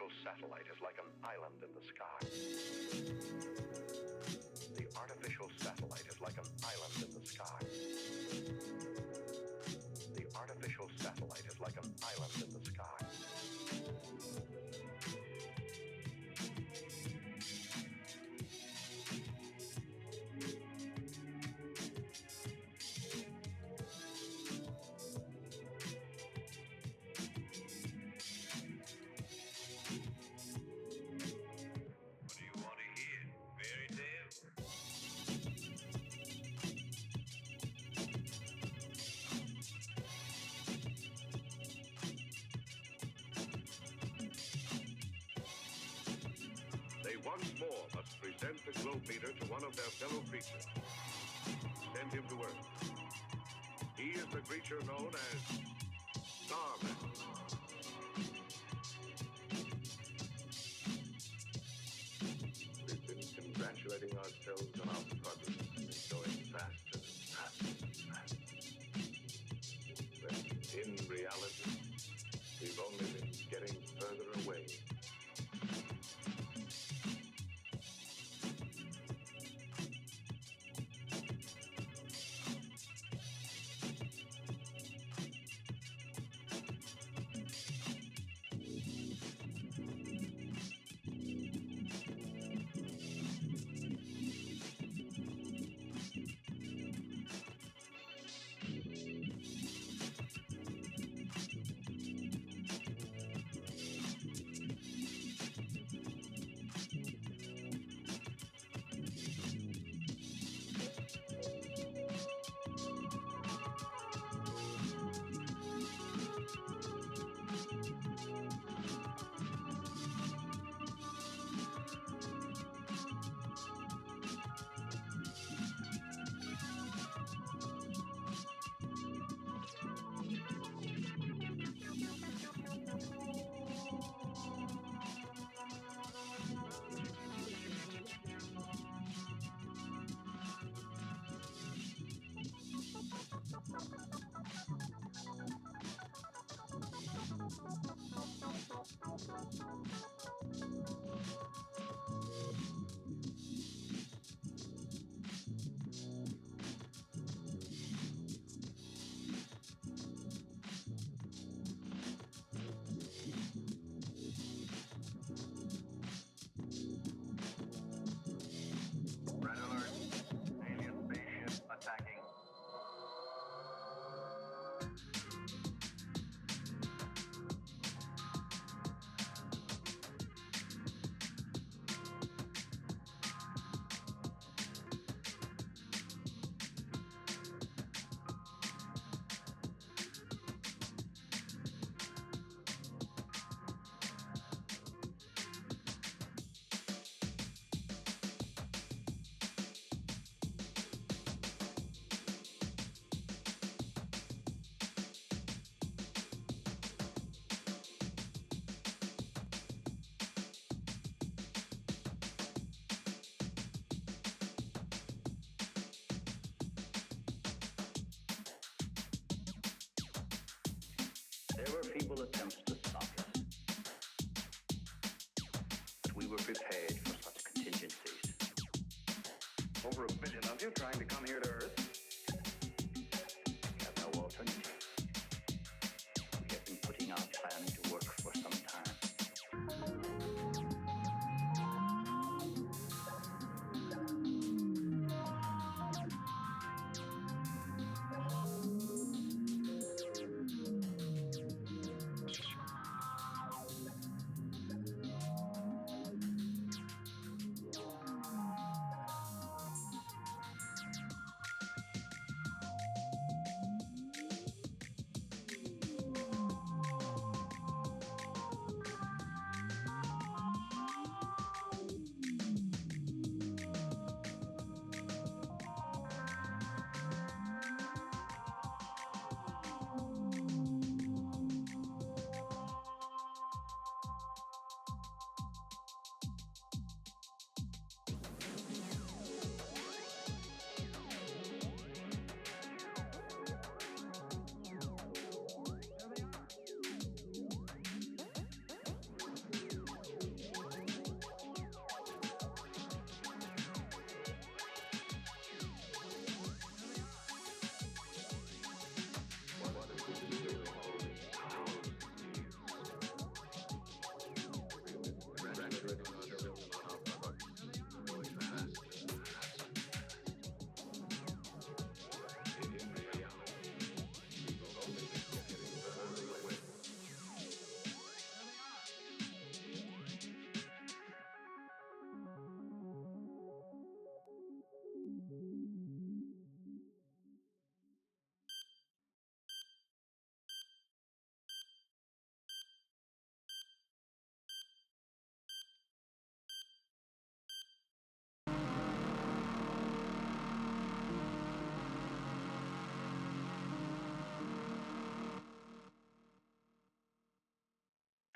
artificial satellite is like an island in the sky. The artificial satellite is like an island in the sky. The artificial satellite is like an island in the sky. They once more must present the globe meter to one of their fellow creatures. Send him to Earth. He is the creature known as Starman. We've been congratulating ourselves on our progress and going faster and faster and faster. But in reality, we've only been getting further away.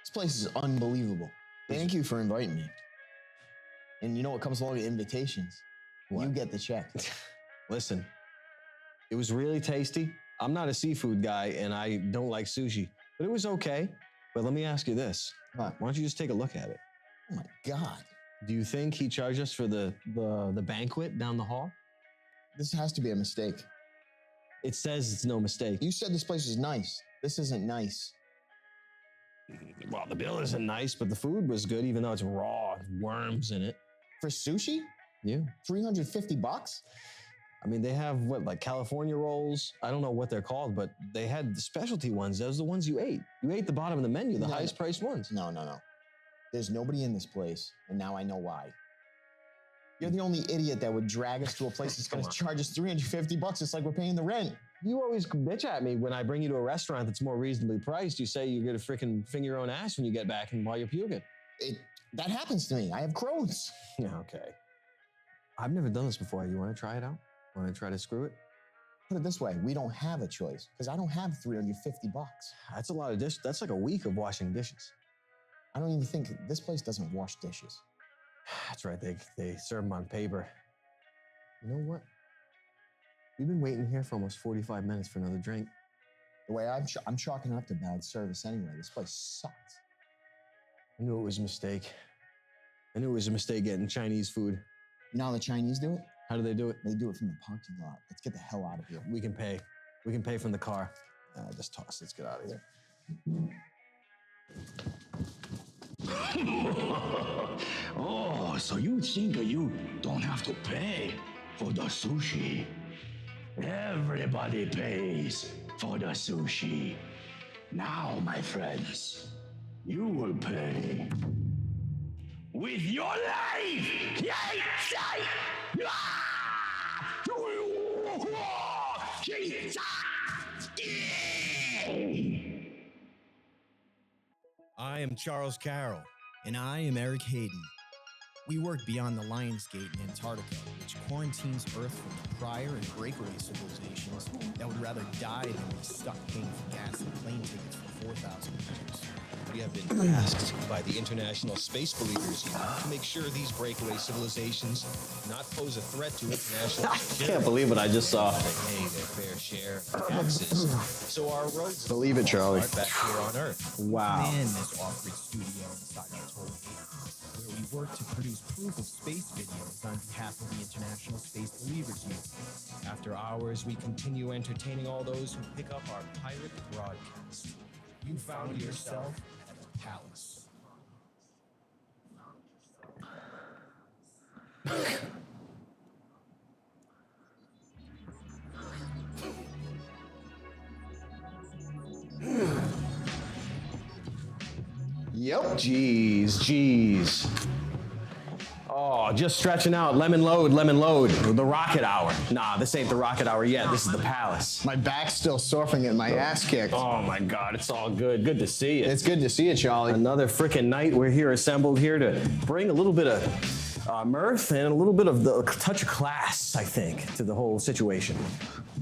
This place is unbelievable. Thank you for inviting me. And you know what comes along with invitations? What? You get the check. Listen, it was really tasty. I'm not a seafood guy and I don't like sushi, but it was okay. But let me ask you this. What? Why don't you just take a look at it? Oh my God. Do you think he charged us for the banquet down the hall? This has to be a mistake. It says it's no mistake. You said this place was nice. This isn't nice. Well, the bill isn't nice, but the food was good, even though it's raw, worms in it. For sushi? Yeah. $350? I mean, they have what, like California rolls? I don't know what they're called, but they had the specialty ones. Those are the ones you ate. You ate the bottom of the menu, the highest priced ones. No. There's nobody in this place, and now I know why. You're the only idiot that would drag us to a place that's going to charge us $350. It's like we're paying the rent. You always bitch at me when I bring you to a restaurant that's more reasonably priced. You say you're going to freaking finger your own ass when you get back and while you're puking. That happens to me. I have Crohn's. Yeah, okay. I've never done this before. You want to try it out? Want to try to screw it? Put it this way, we don't have a choice because I don't have $350. That's a lot of dishes. That's like a week of washing dishes. I don't even think this place doesn't wash dishes. That's right. They serve them on paper. You know what? We've been waiting here for almost 45 minutes for another drink. The way I'm chalking it up to bad service anyway. This place sucks. I knew it was a mistake. I knew it was a mistake getting Chinese food. You know how the Chinese do it? How do they do it? They do it from the parking lot. Let's get the hell out of here. We can pay. We can pay from the car. Just toss. Let's get out of here. Oh, so you think you don't have to pay for the sushi? Everybody pays for the sushi. Now, my friends, you will pay with your life! I am Charles Carroll. And I am Erick Hayden. We work beyond the Lions Gate in Antarctica, which quarantines Earth from the prior and breakaway civilizations that would rather die than be stuck paying for gas and plane tickets for 4,000 years. We have been asked by the International Space Believers Union to make sure these breakaway civilizations do not pose a threat to international security. I can't believe what I just saw. They pay their fair share of taxes, so our roads Believe it, Charlie. are back here on Earth. Wow. Man, this off-grid studio inside our toll gate, where we work to produce proof of space videos on behalf of the International Space Believers Union. After hours, we continue entertaining all those who pick up our pirate broadcast. You found yourself at a palace. Yep. Jeez. Oh, just stretching out. Lemon load. The rocket hour. Nah, this ain't the rocket hour yet. This is the Palace. My back's still sore from getting my ass kicked. Oh my God, it's all good. Good to see you. It's good to see you, Charlie. Another freaking night. We're here assembled here to bring a little bit of mirth and a little bit of the touch of class, I think, to the whole situation.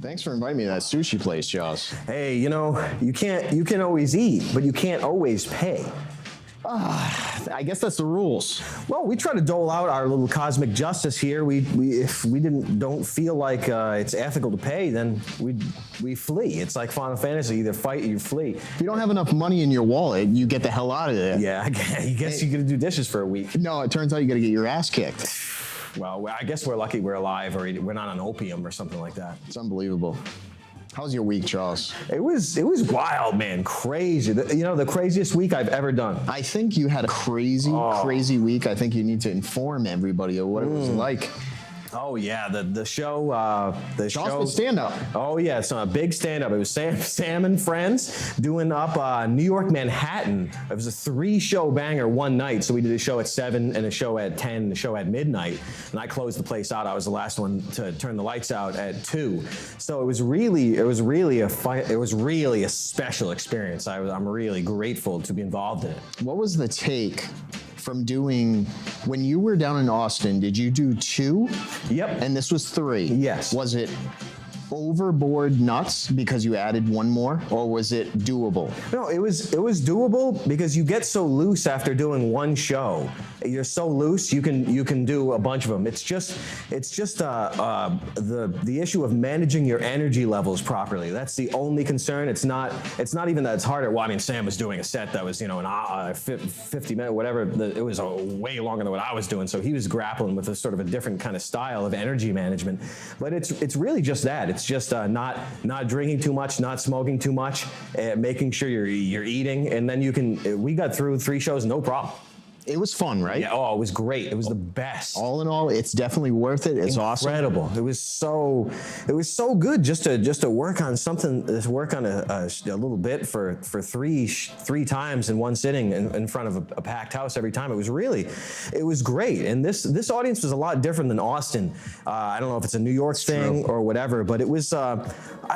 Thanks for inviting me to that sushi place, Charles. Hey, you know, you can always eat, but you can't always pay. I guess that's the rules. Well, we try to dole out our little cosmic justice here. If we don't feel like it's ethical to pay, then we flee. It's like Final Fantasy: either fight or you flee. If you don't have enough money in your wallet, you get the hell out of there. Yeah, I guess you got to do dishes for a week. No, it turns out you got to get your ass kicked. Well, I guess we're lucky we're alive, or we're not on opium or something like that. It's unbelievable. How's your week, Charles? It was wild, man. Crazy. The craziest week I've ever done. I think you had a crazy week. I think you need to inform everybody of what it was like. Oh yeah, the show. Charles stand up. Oh yeah, it's a big stand up. It was Sam and friends doing up New York, Manhattan. It was a 3-show banger one night. So we did a show at 7 and a show at 10 and a show at midnight. And I closed the place out. I was the last one to turn the lights out at 2. So it was really a special experience. I'm really grateful to be involved in it. What was the take from doing, when you were down in Austin, did you do 2? Yep. And this was 3? Yes. Was it overboard nuts because you added one more, or was it doable? No, it was doable because you get so loose after doing one show. You're so loose, you can do a bunch of them. It's just the issue of managing your energy levels properly. That's the only concern. It's not even that it's harder. Well, I mean, Sam was doing a set that was, you know, an 50 minute, whatever. It was way longer than what I was doing. So he was grappling with a sort of a different kind of style of energy management. But it's really just that. It's just not drinking too much, not smoking too much, making sure you're eating, and then we got through 3 shows no problem. It was fun, right? Yeah, oh, it was great. It was the best. All in all, it's definitely worth it. It's incredible. Awesome. It was so good just to work on something, work on a little bit for three times in one sitting in front of a packed house every time. It was great. And this audience was a lot different than Austin. I don't know if it's a New York thing or whatever, but it was, I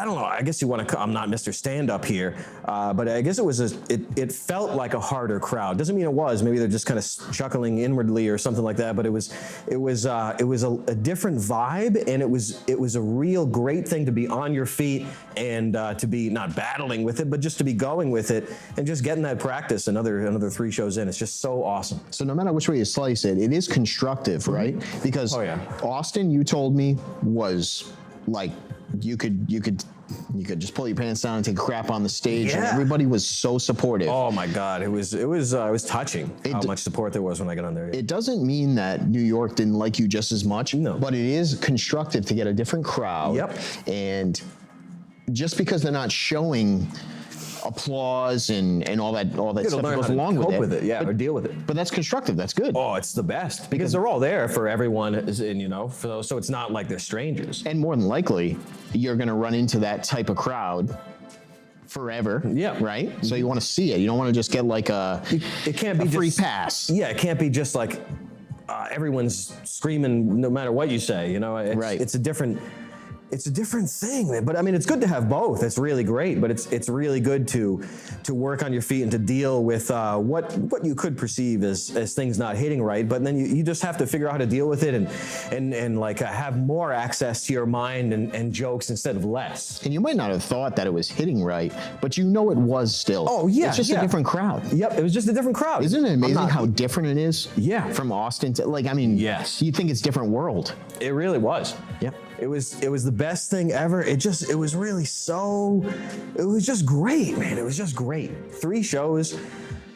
don't know, I guess you want to, I'm not Mr. Stand-Up here, but I guess it felt like a harder crowd. Doesn't mean it was. Maybe they're just kind of chuckling inwardly or something like that, but it was a different vibe, and it was a real great thing to be on your feet and to be not battling with it, but just to be going with it and just getting that practice. Another 3 shows in, it's just so awesome. So no matter which way you slice it, it is constructive, right? Because Austin, you told me, was like you could just pull your pants down and take a crap on the stage, and everybody was so supportive. Oh my God, it was touching how much support there was when I got on there. It doesn't mean that New York didn't like you just as much, but it is constructive to get a different crowd. Yep. And just because they're not showing applause and all that stuff that goes along with it. Or deal with it. But that's constructive. That's good. Oh, it's the best because they're all there for everyone, and you know, for those, so it's not like they're strangers. And more than likely, you're going to run into that type of crowd forever. Yeah. Right. So you want to see it. You don't want to just get like it can't be free just, pass. Yeah, it can't be just like everyone's screaming no matter what you say. You know, it's a different thing, but I mean, it's good to have both. It's really great, but it's really good to work on your feet and to deal with what you could perceive as things not hitting right. But then you just have to figure out how to deal with it and like have more access to your mind and jokes instead of less. And you might not have thought that it was hitting right, but you know it was still. Oh yeah, it's just a different crowd. Yep, it was just a different crowd. Isn't it amazing how different it is? Yeah, from Austin to yes, you think it's different world. It really was. Yep. It was the best thing ever. It was really it was just great, man. It was just great. 3 shows.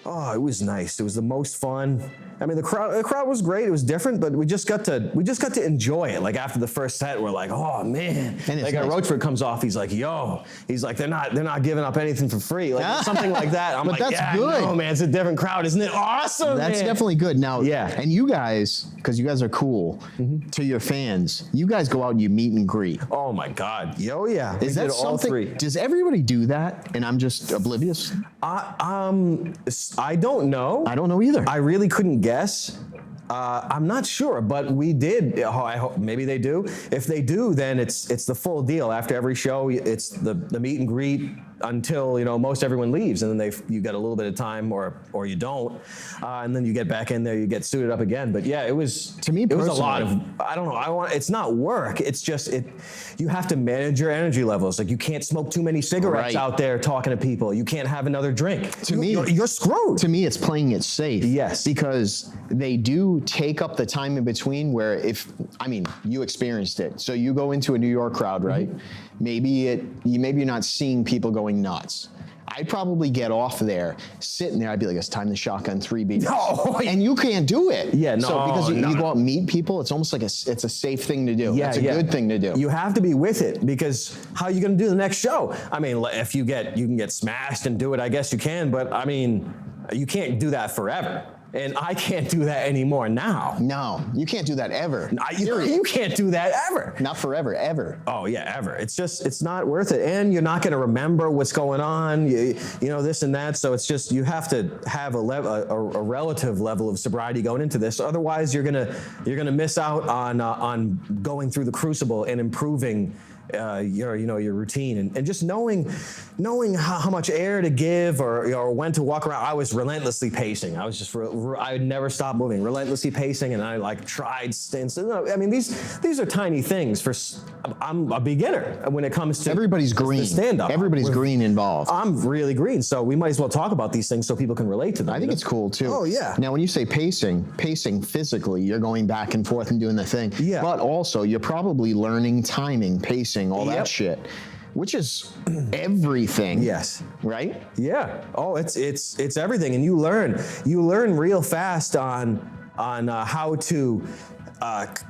Oh, it was nice. It was the most fun. I mean, the crowd was great. It was different, but we just got to enjoy it. Like after the first set, we're like, oh man. And like nice. Roachford comes off, he's like, they're not giving up anything for free, like something like that. I'm but like, that's good. No, man, it's a different crowd, isn't it? Awesome. That's man. definitely good. Now, and you guys, because you guys are cool to your fans, you guys go out and you meet and greet. Oh my God, yeah. Is that something? All 3. Does everybody do that? And I'm just oblivious. I don't know. I don't know either. I really couldn't guess. I'm not sure, but we did. I hope maybe they do. If they do, then it's the full deal. After every show, it's the meet and greet until most everyone leaves, and then you get a little bit of time, or you don't, and then you get back in there, you get suited up again. But yeah, it was to me. It was a lot of. I don't know. It's not work. It's just you have to manage your energy levels. Like you can't smoke too many cigarettes out there talking to people. You can't have another drink. To me, you're screwed. To me, it's playing it safe. Yes, because they do take up the time in between. Where you experienced it. So you go into a New York crowd, right? Maybe you're not seeing people going nuts. I'd probably get off there, sitting there. I'd be like, it's time to shotgun 3 beers. No, and you can't do it. Yeah, no. So because you go out and meet people, it's almost like it's a safe thing to do. Yeah, it's a good thing to do. You have to be with it, because how are you going to do the next show? I mean, if you can get smashed and do it, I guess you can. But I mean, you can't do that forever. And I can't do that anymore now. No, you can't do that ever. You can't do that ever. Not forever, ever. Oh yeah, ever. It's not worth it. And you're not going to remember what's going on, you know, this and that. So it's just, you have to have a relative level of sobriety going into this. Otherwise, you're gonna miss out on going through the crucible and improving your routine, and just knowing how much air to give or when to walk around. I was relentlessly pacing. I was just I would never stop moving, relentlessly pacing, and I like tried stints. I mean, these are tiny things. I'm a beginner when it comes to everybody's green. Stand up. Everybody's green involved. I'm really green, so we might as well talk about these things so people can relate to them. I think it's cool too. Oh yeah. Now, when you say pacing physically, you're going back and forth and doing the thing. Yeah. But also, you're probably learning timing, pacing, all that Yep. shit, which is everything. Yes. Right? Yeah. Oh, it's everything, and you learn real fast on how to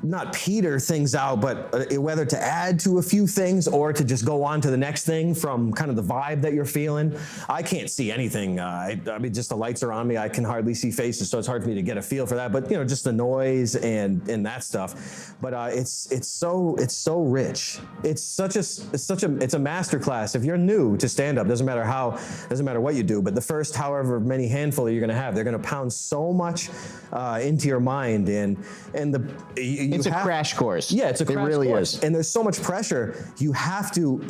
not peter things out, but whether to add to a few things or to just go on to the next thing from kind of the vibe that you're feeling. I can't see anything. I mean, just the lights are on me. I can hardly see faces, so it's hard for me to get a feel for that. But just the noise and that stuff. But it's so rich. It's a masterclass. If you're new to stand up, doesn't matter what you do. But the first however many handful you're gonna have, they're gonna pound so much into your mind It's a crash course. Yeah, it's a crash It really course. is. And there's so much pressure. You have to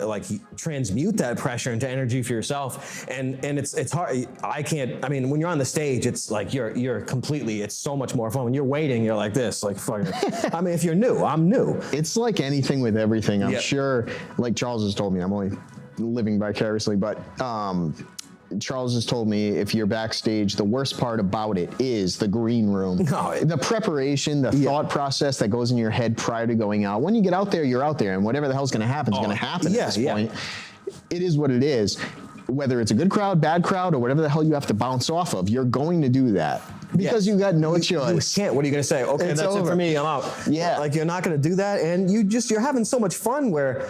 like transmute that pressure into energy for yourself. And it's hard. I mean, when you're on the stage, it's like you're completely. It's so much more fun. When you're waiting, you're like this, like fucking. I mean, if you're new, I'm new. It's like anything with everything. I'm Yep. sure, like Charles has told me, I'm only living vicariously, but Charles has told me if you're backstage, the worst part about it is the green room. No, the preparation, the thought process that goes in your head prior to going out. When you get out there, you're out there, and whatever the hell's going to happen is going to happen at this point. It is what it is. Whether it's a good crowd, bad crowd, or whatever the hell you have to bounce off of, you're going to do that. Because you got no choice. You can't. What are you going to say? Okay, It's that's over. it for me. I'm out. Yeah. Like you're not going to do that, and you're having so much fun where.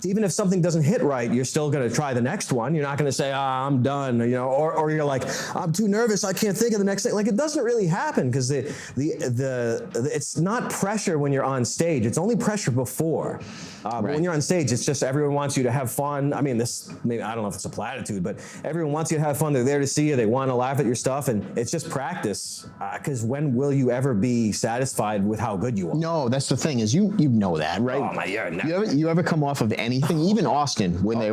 Even if something doesn't hit right, you're still going to try the next one. You're not going to say, I'm done, or you're like, I'm too nervous, I can't think of the next thing. Like, it doesn't really happen because it's not pressure when you're on stage. It's only pressure before. But when you're on stage, it's just everyone wants you to have fun. I mean, maybe I don't know if it's a platitude, but everyone wants you to have fun. They're there to see you. They want to laugh at your stuff, and it's just practice. Because when will you ever be satisfied with how good you are? No, that's the thing is you know that, right? Oh my God! You ever come off of anything, even Austin, when they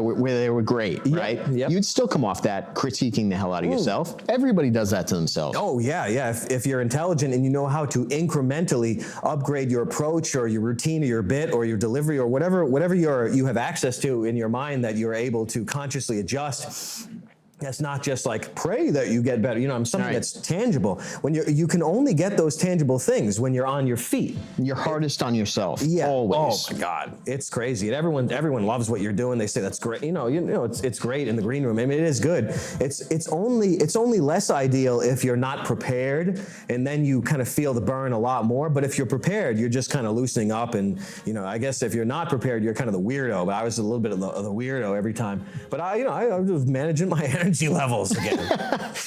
were great, right? Yep. You'd still come off that critiquing the hell out of yourself. Everybody does that to themselves. Oh yeah. If you're intelligent and you know how to incrementally upgrade your approach or your routine or your bit or your delivery or whatever you have access to in your mind that you're able to consciously adjust. That's not just like pray that you get better. Something that's tangible. When you can only get those tangible things when you're on your feet. You're hardest on yourself. Yeah. Always. Oh my God, it's crazy. And everyone loves what you're doing. They say that's great. It's great in the green room. I mean, it is good. It's only less ideal if you're not prepared, and then you kind of feel the burn a lot more. But if you're prepared, you're just kind of loosening up. And I guess if you're not prepared, you're kind of the weirdo. But I was a little bit of the weirdo every time. But I was managing my energy levels again.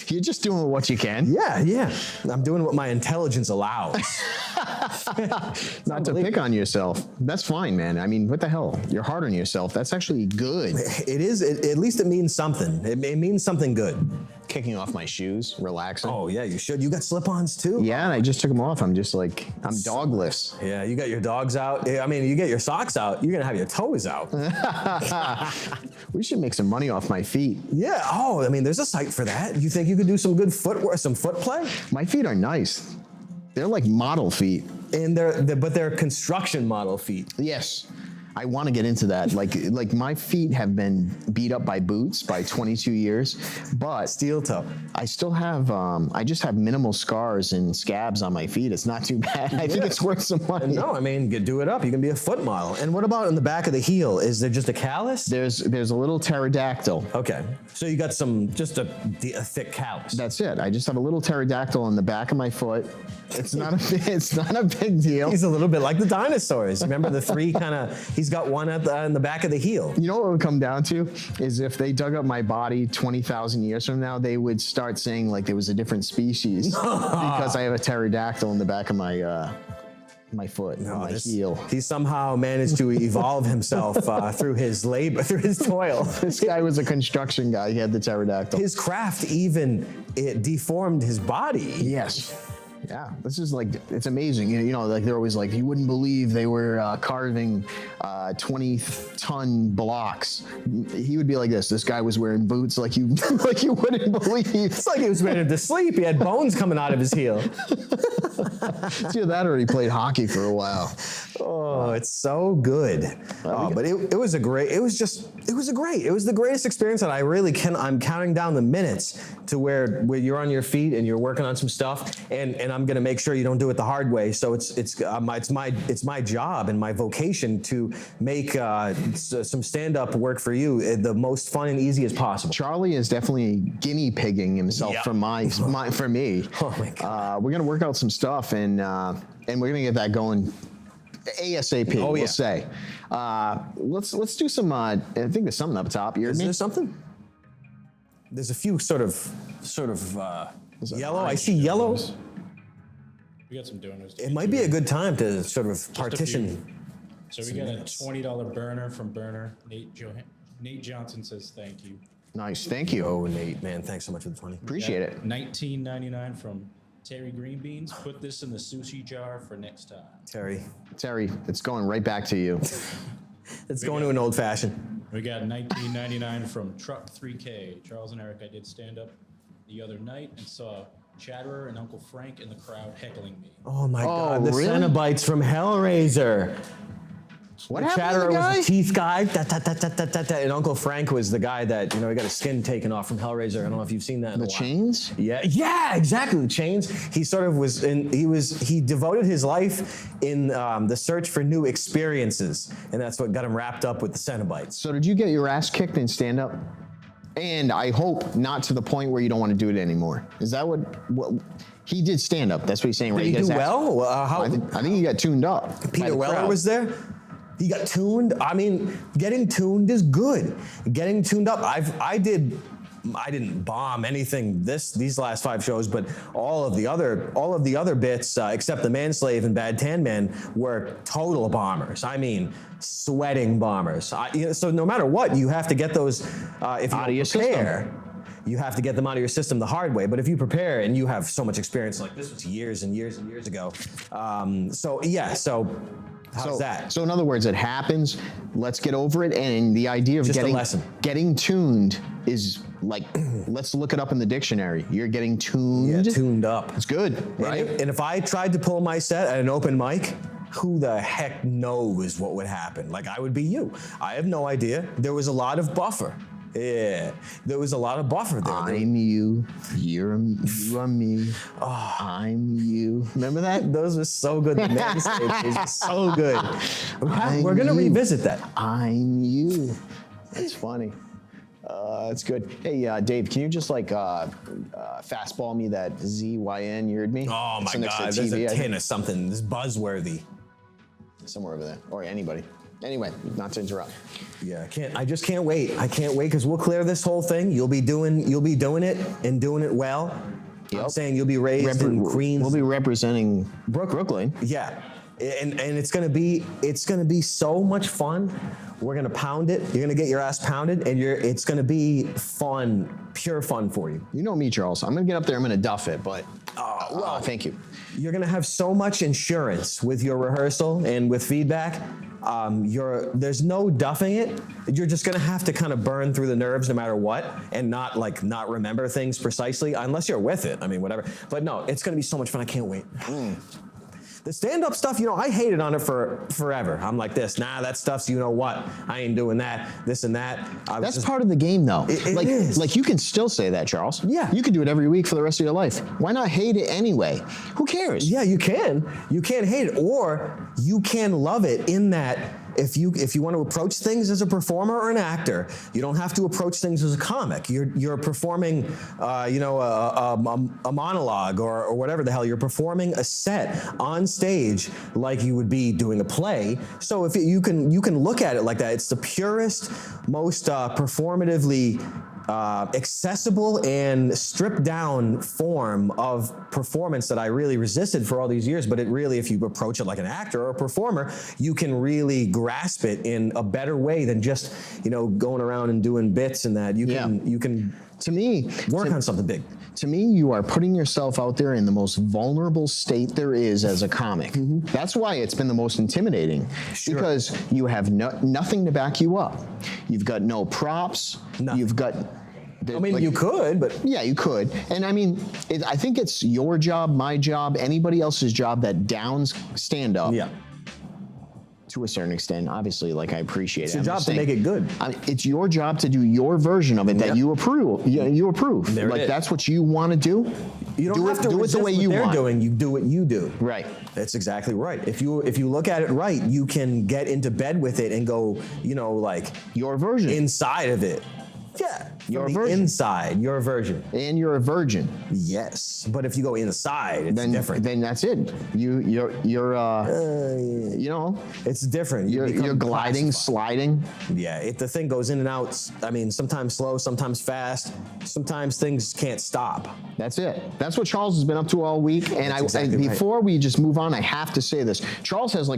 You're just doing what you can. Yeah. I'm doing what my intelligence allows. Not to pick on yourself. That's fine, man. I mean, what the hell? You're hard on yourself. That's actually good. It is. At least it means something. It means something good. Kicking off my shoes, relaxing. Oh yeah, you should. You got slip-ons too. Yeah, and I just took them off. I'm just like, I'm dogless. Yeah, you got your dogs out. I mean, you get your socks out. You're gonna have your toes out. We should make some money off my feet. Yeah. Oh, I mean, there's a site for that. You think you could do some good footwork, some foot play? My feet are nice. They're like model feet. And but they're construction model feet. Yes. I want to get into that. Like my feet have been beat up by boots by 22 years, but Steel toe. I still have, I just have minimal scars and scabs on my feet. It's not too bad. I think it's worth some money. No, I mean, you do it up. You can be a foot model. And what about in the back of the heel? Is there just a callus? There's a little pterodactyl. Okay. So you got just a thick callus. That's it. I just have a little pterodactyl on the back of my foot. It's not a big deal. He's a little bit like the dinosaurs. Remember the three he's got one in the back of the heel. You know what it would come down to is if they dug up my body 20,000 years from now, they would start saying like there was a different species because I have a pterodactyl in the back of my my foot, my heel. He somehow managed to evolve himself through his labor, through his toil. This guy was a construction guy. He had the pterodactyl. His craft even deformed his body. Yes. Yeah, this is like, it's amazing. You know, like they're always like, you wouldn't believe they were carving 20-ton blocks. He would be like this. This guy was wearing boots like you like you wouldn't believe. It's like he was ready to sleep. He had bones coming out of his heel. See, that already played hockey for a while. Oh, it's so good. But it was a great, it was the greatest experience that I really I'm counting down the minutes to where you're on your feet and you're working on some stuff, and I'm gonna make sure you don't do it the hard way. So it's my job and my vocation to make some stand-up work for you the most fun and easy as possible. Charlie is definitely guinea pigging himself for me. Oh my God. We're gonna work out some stuff and we're gonna get that going ASAP. Oh, yeah. We'll say. Let's do some. I think there's something up top. Is there something? There's a few sort of yellow. I see yellow. We got some donors. It might be a good time to sort of partition. So we got a $20 burner from Burner. Nate Johnson says thank you. Nice, thank you. Oh, Nate, man, thanks so much for the 20. Appreciate it. $19.99 from Terry Greenbeans. Put this in the sushi jar for next time. Terry, it's going right back to you. it's going to an old fashioned. We got $19.99 from Truck 3K. Charles and Eric, I did stand up the other night and saw Chatterer and Uncle Frank in the crowd heckling me. Oh my God, the really? Cenobites from Hellraiser. What The happened to Chatterer the guy? was the teeth guy, and Uncle Frank was the guy that, he got his skin taken off from Hellraiser. I don't know if you've seen that in a The while. chains? Yeah, exactly. The chains. He sort of he devoted his life in the search for new experiences, and that's what got him wrapped up with the Cenobites. So did you get your ass kicked in stand up? And I hope not to the point where you don't want to do it anymore. Is that what he did stand up? That's what he's saying, right? Did he got do his ass- well? I think he got tuned up. by Peter the Weller crowd. was there. He got tuned. I mean, getting tuned is good. Getting tuned up. I didn't bomb anything these last 5 shows, but all of the other bits, except the Manslave and Bad Tan Man, were total bombers. I mean, sweating bombers. So no matter what, you have to get those. If you Out of your prepare, you have to get them out of your system the hard way. But if you prepare and you have so much experience, like this was years and years and years ago. How's that? So in other words, it happens. Let's get over it. And the idea of Just a lesson. getting tuned is like, let's look it up in the dictionary. You're getting tuned. Yeah, tuned up. It's good, right? And if I tried to pull my set at an open mic, who the heck knows what would happen? Like, I would be you. I have no idea. There was a lot of buffer. Yeah, there was a lot of buffer there. I'm you, you are me, I'm you. Remember that? Those were so good. The man stages were so good. We're gonna you. revisit that. I'm you. That's funny. That's good. Hey, Dave, can you just fastball me that ZYN you heard me? Oh my It's next to God, the there's TV, a I tin think. of something. This buzzworthy. Somewhere over there, or anybody. Anyway, not to interrupt. Yeah, I just can't wait. I can't wait because we'll clear this whole thing. You'll be doing it and doing it well. I'm Yep. saying you'll be raised in Queens. We'll be representing Brooklyn. Yeah, and it's gonna be so much fun. We're gonna pound it. You're gonna get your ass pounded, and it's gonna be fun, pure fun for you. You know me, Charles. I'm gonna get up there. I'm gonna duff it, but thank you. You're gonna have so much insurance with your rehearsal and with feedback. There's no duffing it. You're just gonna have to kind of burn through the nerves no matter what, and not remember things precisely unless you're with it. I mean, whatever. But no, it's gonna be so much fun. I can't wait. The stand-up stuff, I hated on it for forever. I'm like this, that stuff's what? I ain't doing that, this and that. That's part of the game, though. It is. Like you can still say that, Charles. Yeah. You can do it every week for the rest of your life. Why not hate it anyway? Who cares? Yeah, you can. You can hate it, or you can love it in that if you want to approach things as a performer or an actor, you don't have to approach things as a comic. You're performing, a monologue or whatever the hell. You're performing a set on stage like you would be doing a play. So if you can look at it like that, it's the purest, most performatively accessible and stripped down form of performance that I really resisted for all these years. But it really, if you approach it like an actor or a performer, you can really grasp it in a better way than just, going around and doing bits and that. You can to me, work on something big. To me, you are putting yourself out there in the most vulnerable state there is as a comic. That's why it's been the most intimidating, because you have nothing to back you up. You've got no props. Nothing. You've got. You could, but yeah, you could. And I mean, I think it's your job, my job, anybody else's job that downs stand up. Yeah. To a certain extent, obviously, like I appreciate It's it. your job to make it good. I mean, it's your job to do your version of it that you approve. You approve. There like it is. that's what you want to do. You don't have to do it the way you they're want. doing. You do what you do. Right. That's exactly right. If you look at it right, you can get into bed with it and go, like Your version. inside of it. Yeah. Your From the version. Inside, your version. And you're a virgin. Yes. But if you go inside, it's Then different. Then that's it. You're It's different. You you're become gliding, classified. sliding. Yeah, the thing goes in and out. I mean, sometimes slow, sometimes fast. Sometimes things can't stop. That's it. That's what Charles has been up to all week. And That's exactly right. before we just move on, I have to say this. Charles has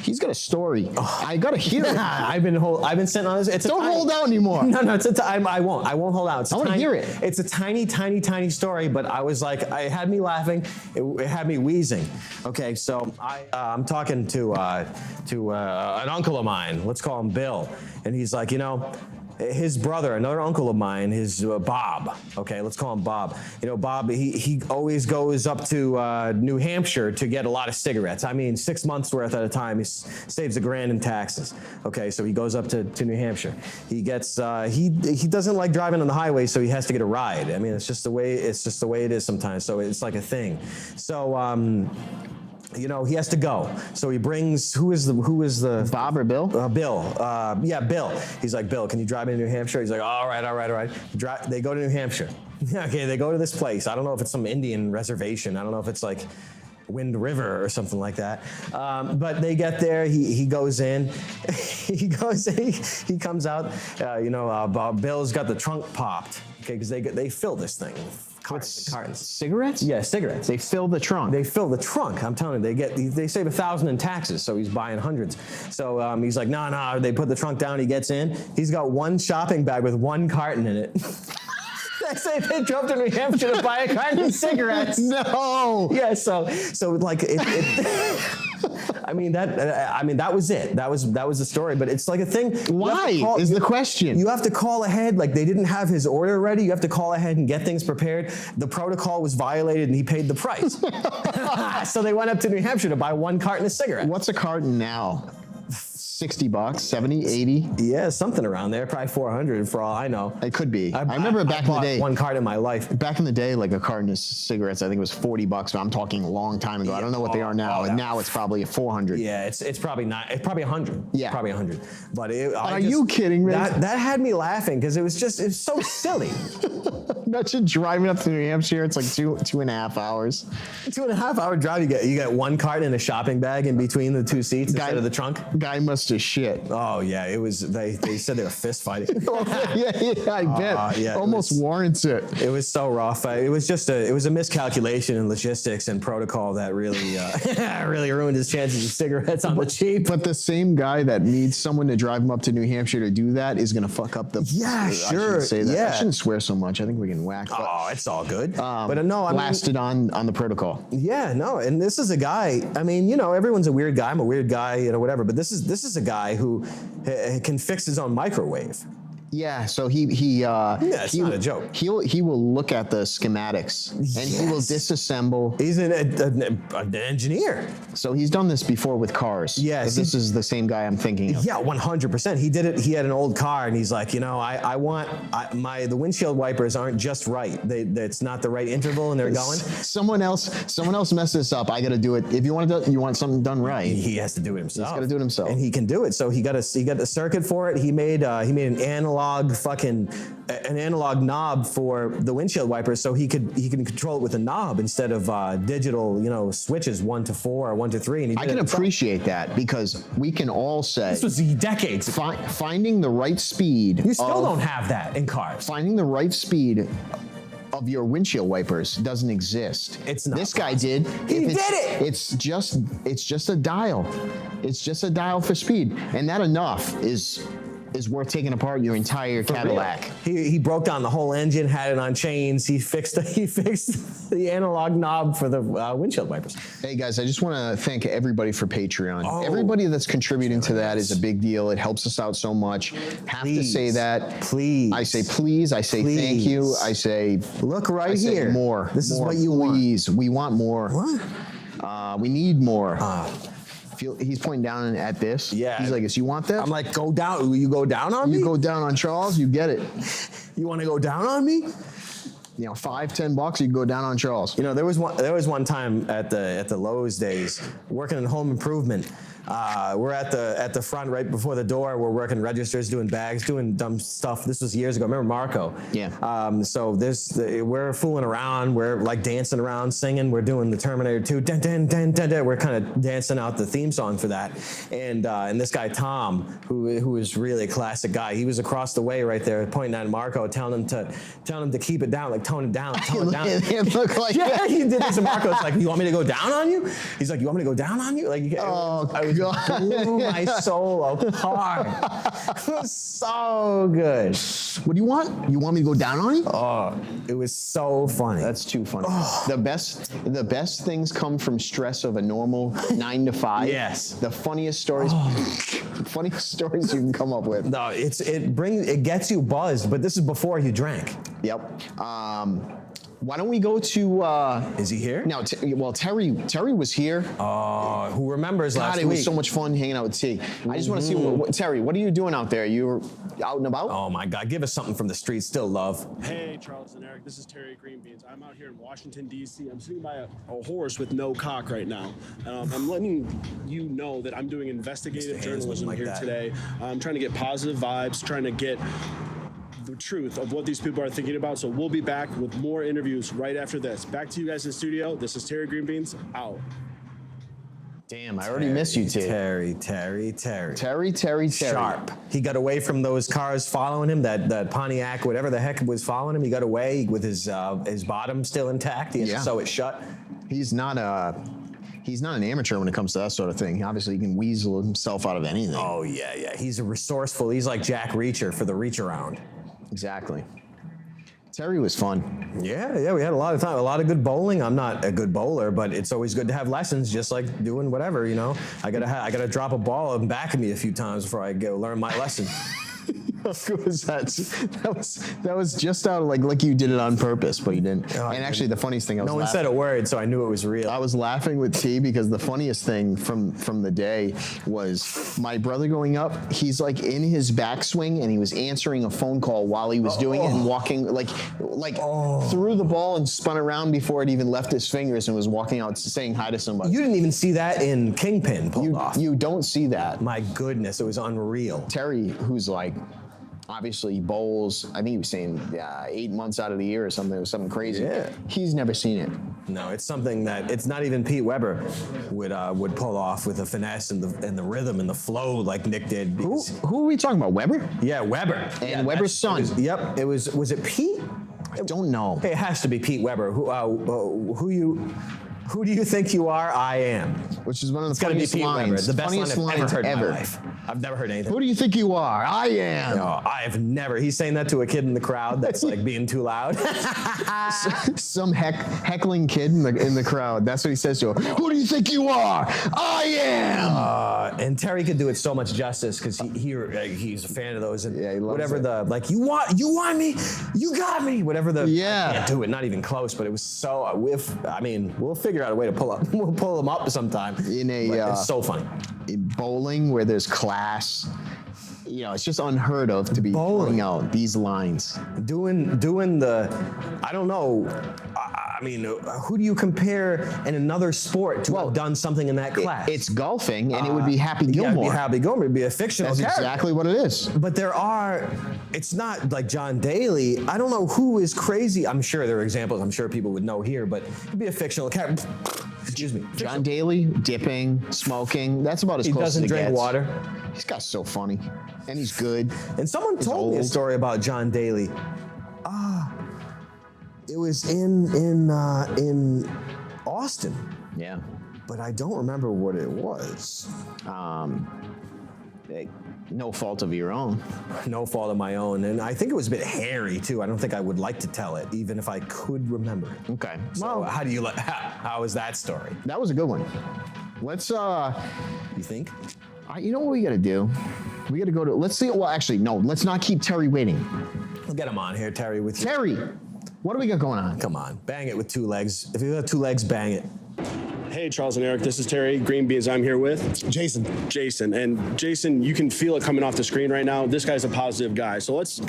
he's got a story. I gotta hear it. I've been sitting on this. Don't hold out anymore. No, I won't hold out. I wanna hear it. It's a tiny, tiny, tiny story, but I was like, it had me laughing. It had me wheezing. Okay, so I'm talking to an uncle of mine. Let's call him Bill, and he's like, his brother, another uncle of mine, his Bob. Okay, let's call him Bob. Bob, he always goes up to New Hampshire to get a lot of cigarettes. I mean, 6 months worth at a time. He saves $1,000 in taxes. Okay, so he goes up to New Hampshire. He gets he doesn't like driving on the highway, so he has to get a ride. I mean, it's just the way it is sometimes. So it's like a thing. So he has to go. So he brings, who is the Bob or Bill? Bill. Bill. He's like, Bill, can you drive me to New Hampshire? He's like, all right. They go to New Hampshire. Okay, they go to this place. I don't know if it's some Indian reservation. I don't know if it's like Wind River or something like that. But they get there. He goes in. He comes out. Bill's got the trunk popped. Okay, because they fill this thing. Cartons. Cigarettes? Yeah, cigarettes. They fill the trunk. They fill the trunk. I'm telling you, they save $1,000 in taxes, so he's buying hundreds. So he's like, no. They put the trunk down. He gets in. He's got one shopping bag with one carton in it. They say they drove to New Hampshire to buy a carton of cigarettes. No. Yeah. So like it I mean that was it. That was the story. But it's like a thing. Why is the question? You have to call ahead. Like they didn't have his order ready. You have to call ahead and get things prepared. The protocol was violated, and he paid the price. So they went up to New Hampshire to buy one carton of cigarettes. What's a carton now? $60, 70, 80? Yeah, something around there. Probably 400 for all I know. It could be. I remember back in the day. One carton in my life. Back in the day, like a carton of cigarettes, I think it was $40, but I'm talking a long time ago. I don't know what they are now. And now it's probably 400. Yeah, it's probably not. It's probably 100. Yeah. Probably 100. But you kidding me? That had me laughing because it's so silly. Imagine driving up to New Hampshire. It's like 2.5 hours. 2.5 hour drive. You get one carton and a shopping bag in between the two seats instead of the trunk. Guy must have shit. Oh yeah, it was. They said they were fist fighting. yeah, I bet. Yeah, almost warrants it. It was so rough. It was a miscalculation in logistics and protocol that really really ruined his chances of cigarettes on the cheap. But the same guy that needs someone to drive him up to New Hampshire to do that is going to fuck up the. Yeah, sure. I shouldn't say that. Yeah. I shouldn't swear so much. I think we can whack. Oh, it's all good. But no, I blasted on the protocol. Yeah, no, and this is a guy. I mean, everyone's a weird guy. I'm a weird guy, whatever. But this is a guy who can fix his own microwave. Yeah, so he it's not a joke. He will look at the schematics and he will disassemble. He's an engineer. So he's done this before with cars. Yes, this is the same guy I'm thinking of. Yeah, 100%. He did it. He had an old car and he's like, I want the windshield wipers aren't just right. It's not the right interval and they're going. Someone else messed this up. I got to do it. If you want something done right, he has to do it himself. He's got to do it himself, and he can do it. So he got a circuit for it. He made an analog knob for the windshield wipers, so he can control it with a knob instead of digital, switches 1 to 4 or 1 to 3. And I can appreciate that because we can all say this was decades. Finding the right speed. You still don't have that in cars. Finding the right speed of your windshield wipers doesn't exist. It's not This guy did. He If did it! It's just a dial. It's just a dial for speed, and that enough is worth taking apart your entire Cadillac. He broke down the whole engine, had it on chains. He fixed the analog knob for the windshield wipers. Hey guys, I just want to thank everybody for Patreon. Oh. Everybody that's contributing to that is a big deal. It helps us out so much. Have to say that. Please. I say please. I say thank you. I say Look right I say here. more. This is more, what you please. We want more. What? We need more. He's pointing down at this. Yeah. He's like, you want that? I'm like, go down. Will you go down on me? You go down on Charles, you get it. You want to go down on me? You know, $5-10, you can go down on Charles. You know, there was one time at the Lowe's days, working in home improvement. We're at the front right before the door. We're working registers, doing bags, doing dumb stuff. This was years ago. Remember Marco? Yeah. So we're fooling around. We're like dancing around, singing. We're doing the Terminator 2. Dun, dun, dun, dun, dun. We're kind of dancing out the theme song for that. And this guy Tom, who is really a classic guy, he was across the way right there, pointing at Marco, telling him to keep it down, like tone it down, tone it down. It looked like Yeah, he did this, and Marco's like, "You want me to go down on you?" He's like, "You want me to go down on you?" Like, blew my soul apart. It was so good. What do you want? You want me to go down on you? Oh, it was so funny. That's too funny. The best things come from stress of a normal 9 to 5. Yes. The funniest stories, funniest stories you can come up with. No, it gets you buzzed, but this is before you drank. Yep. Why don't we go to? Is he here? No. Terry was here. Who remembers God, last it week? was so much fun hanging out with T. I just want to see Terry. What are you doing out there? You're out and about? Oh my God! Give us something from the streets. Still love. Hey, Charles and Eric, this is Terry Greenbeans. I'm out here in Washington, D.C. I'm sitting by a horse with no cock right now. I'm letting you know that I'm doing investigative journalism like here that. today. I'm trying to get positive vibes, trying to get the truth of what these people are thinking about. So we'll be back with more interviews right after this. Back to you guys in the studio. This is Terry Greenbeans, out. Damn, I already missed you, T. Terry. Sharp. He got away from those cars following him, that Pontiac, whatever the heck was following him. He got away with his bottom still intact. He had to sew it shut. He's not an amateur when it comes to that sort of thing. Obviously, he can weasel himself out of anything. Oh, yeah. He's a resourceful. He's like Jack Reacher for the reach around. Exactly. Terry was fun. Yeah, we had a lot of time, a lot of good bowling. I'm not a good bowler, but it's always good to have lessons, just like doing whatever, you know. I gotta drop a ball and back of me a few times before I go learn my lesson. That was just out of like you did it on purpose, but you didn't. And actually, the funniest thing, No one said a word, so I knew it was real. I was laughing with T because the funniest thing from the day was my brother going up. He's like in his backswing and he was answering a phone call while he was doing it and walking like threw the ball and spun around before it even left his fingers and was walking out saying hi to somebody. You didn't even see that in Kingpin pulled off. You don't see that. My goodness, it was unreal. Terry, who's like, obviously bowls, I think he was saying 8 months out of the year or something. It was something crazy. Yeah. He's never seen it. No, it's something that it's not even Pete Weber would pull off with the finesse and the rhythm and the flow like Nick did. Who are we talking about? Weber? Yeah, Weber. And Weber's son. Yep. Was it Pete? I don't know. It has to be Pete Weber. Who do you think you are? I am. Which is one of the It's gotta be funniest Pete lines. Weber. The best funniest line I've ever lines heard in ever. my life. I've never heard anything. Who do you think you are? I am. No, I have never. He's saying that to a kid in the crowd that's like being too loud. Some heckling kid in the crowd. That's what he says to him. Who do you think you are? I am. And Terry could do it so much justice because he's a fan of those and Yeah, he loves whatever it. the like you want me, you got me, whatever the Yeah. I can't do it, not even close. But it was so. We'll figure out a way to pull up. We'll pull them up sometime. But it's so funny. Bowling where there's class. You know, it's just unheard of to be pulling out these lines. Doing the, I don't know. I mean, who do you compare in another sport to have done something in that class? It's golfing, and it would be Happy Yeah, Gilmore. it'd be Happy Gilmore. It'd be a fictional That's character. exactly what it is. But it's not like John Daly. I don't know who is crazy. I'm sure there are examples. I'm sure people would know here, but it'd be a fictional character. Excuse me. John Daly, dipping, smoking. That's about as He close as doesn't it drink gets. water. This guy's so funny, and he's good. And someone told me a old. story about John Daly. It was in Austin, Yeah. but I don't remember what it was. No fault of your own. No fault of my own, and I think it was a bit hairy too. I don't think I would like to tell it, even if I could remember it. Okay. So how do you like? How is that story? That was a good one. Let's You think? you know what we gotta do? We gotta go to, let's see, well actually, no, let's not keep Terry waiting. We'll get him on here, Terry. With you. Terry, what do we got going on? Come on, bang it with 2 legs. If you got 2 legs, bang it. Hey, Charles and Eric, this is Terry, Green Beans. I'm here with Jason. And Jason, you can feel it coming off the screen right now. This guy's a positive guy. So let's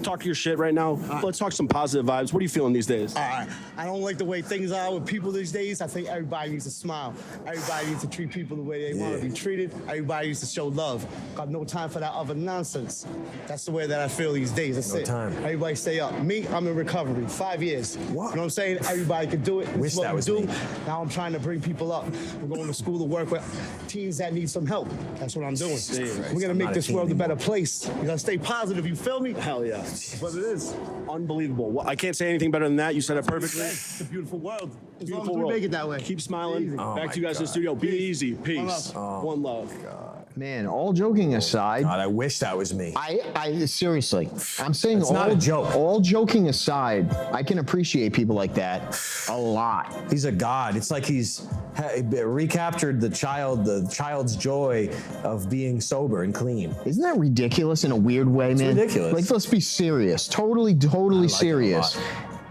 talk your shit right now. Let's talk some positive vibes. What are you feeling these days? I don't like the way things are with people these days. I think everybody needs to smile. Everybody needs to treat people the way they want to be treated. Everybody needs to show love. Got no time for that other nonsense. That's the way that I feel these days. That's it. time. Everybody stay up. Me, I'm in recovery. 5 years. What? You know what I'm saying? Everybody can do it. This Wish is what that we was do. me. Now I'm trying to bring people up. We're going to school to work with teens that need some help. That's what I'm doing. We're going to I'm make not a this teen world a better anymore. place. You got to stay positive. You feel me? Hell yeah. That's what it is. Unbelievable. Well, I can't say anything better than that. You said it perfectly. It's a beautiful world. As long Beautiful as we world. make it that way. Keep smiling. Easy. Oh Back my to you guys in the God. studio. Be easy. Peace. One love. One love. Man, all joking aside, God, I wish that was me. I seriously, I'm saying It's not a joke. all joking aside, I can appreciate people like that a lot. He's a god. It's like he's recaptured the child's joy of being sober and clean. Isn't that ridiculous in a weird way, man? ridiculous. Like, let's be serious. Totally like it a serious. lot.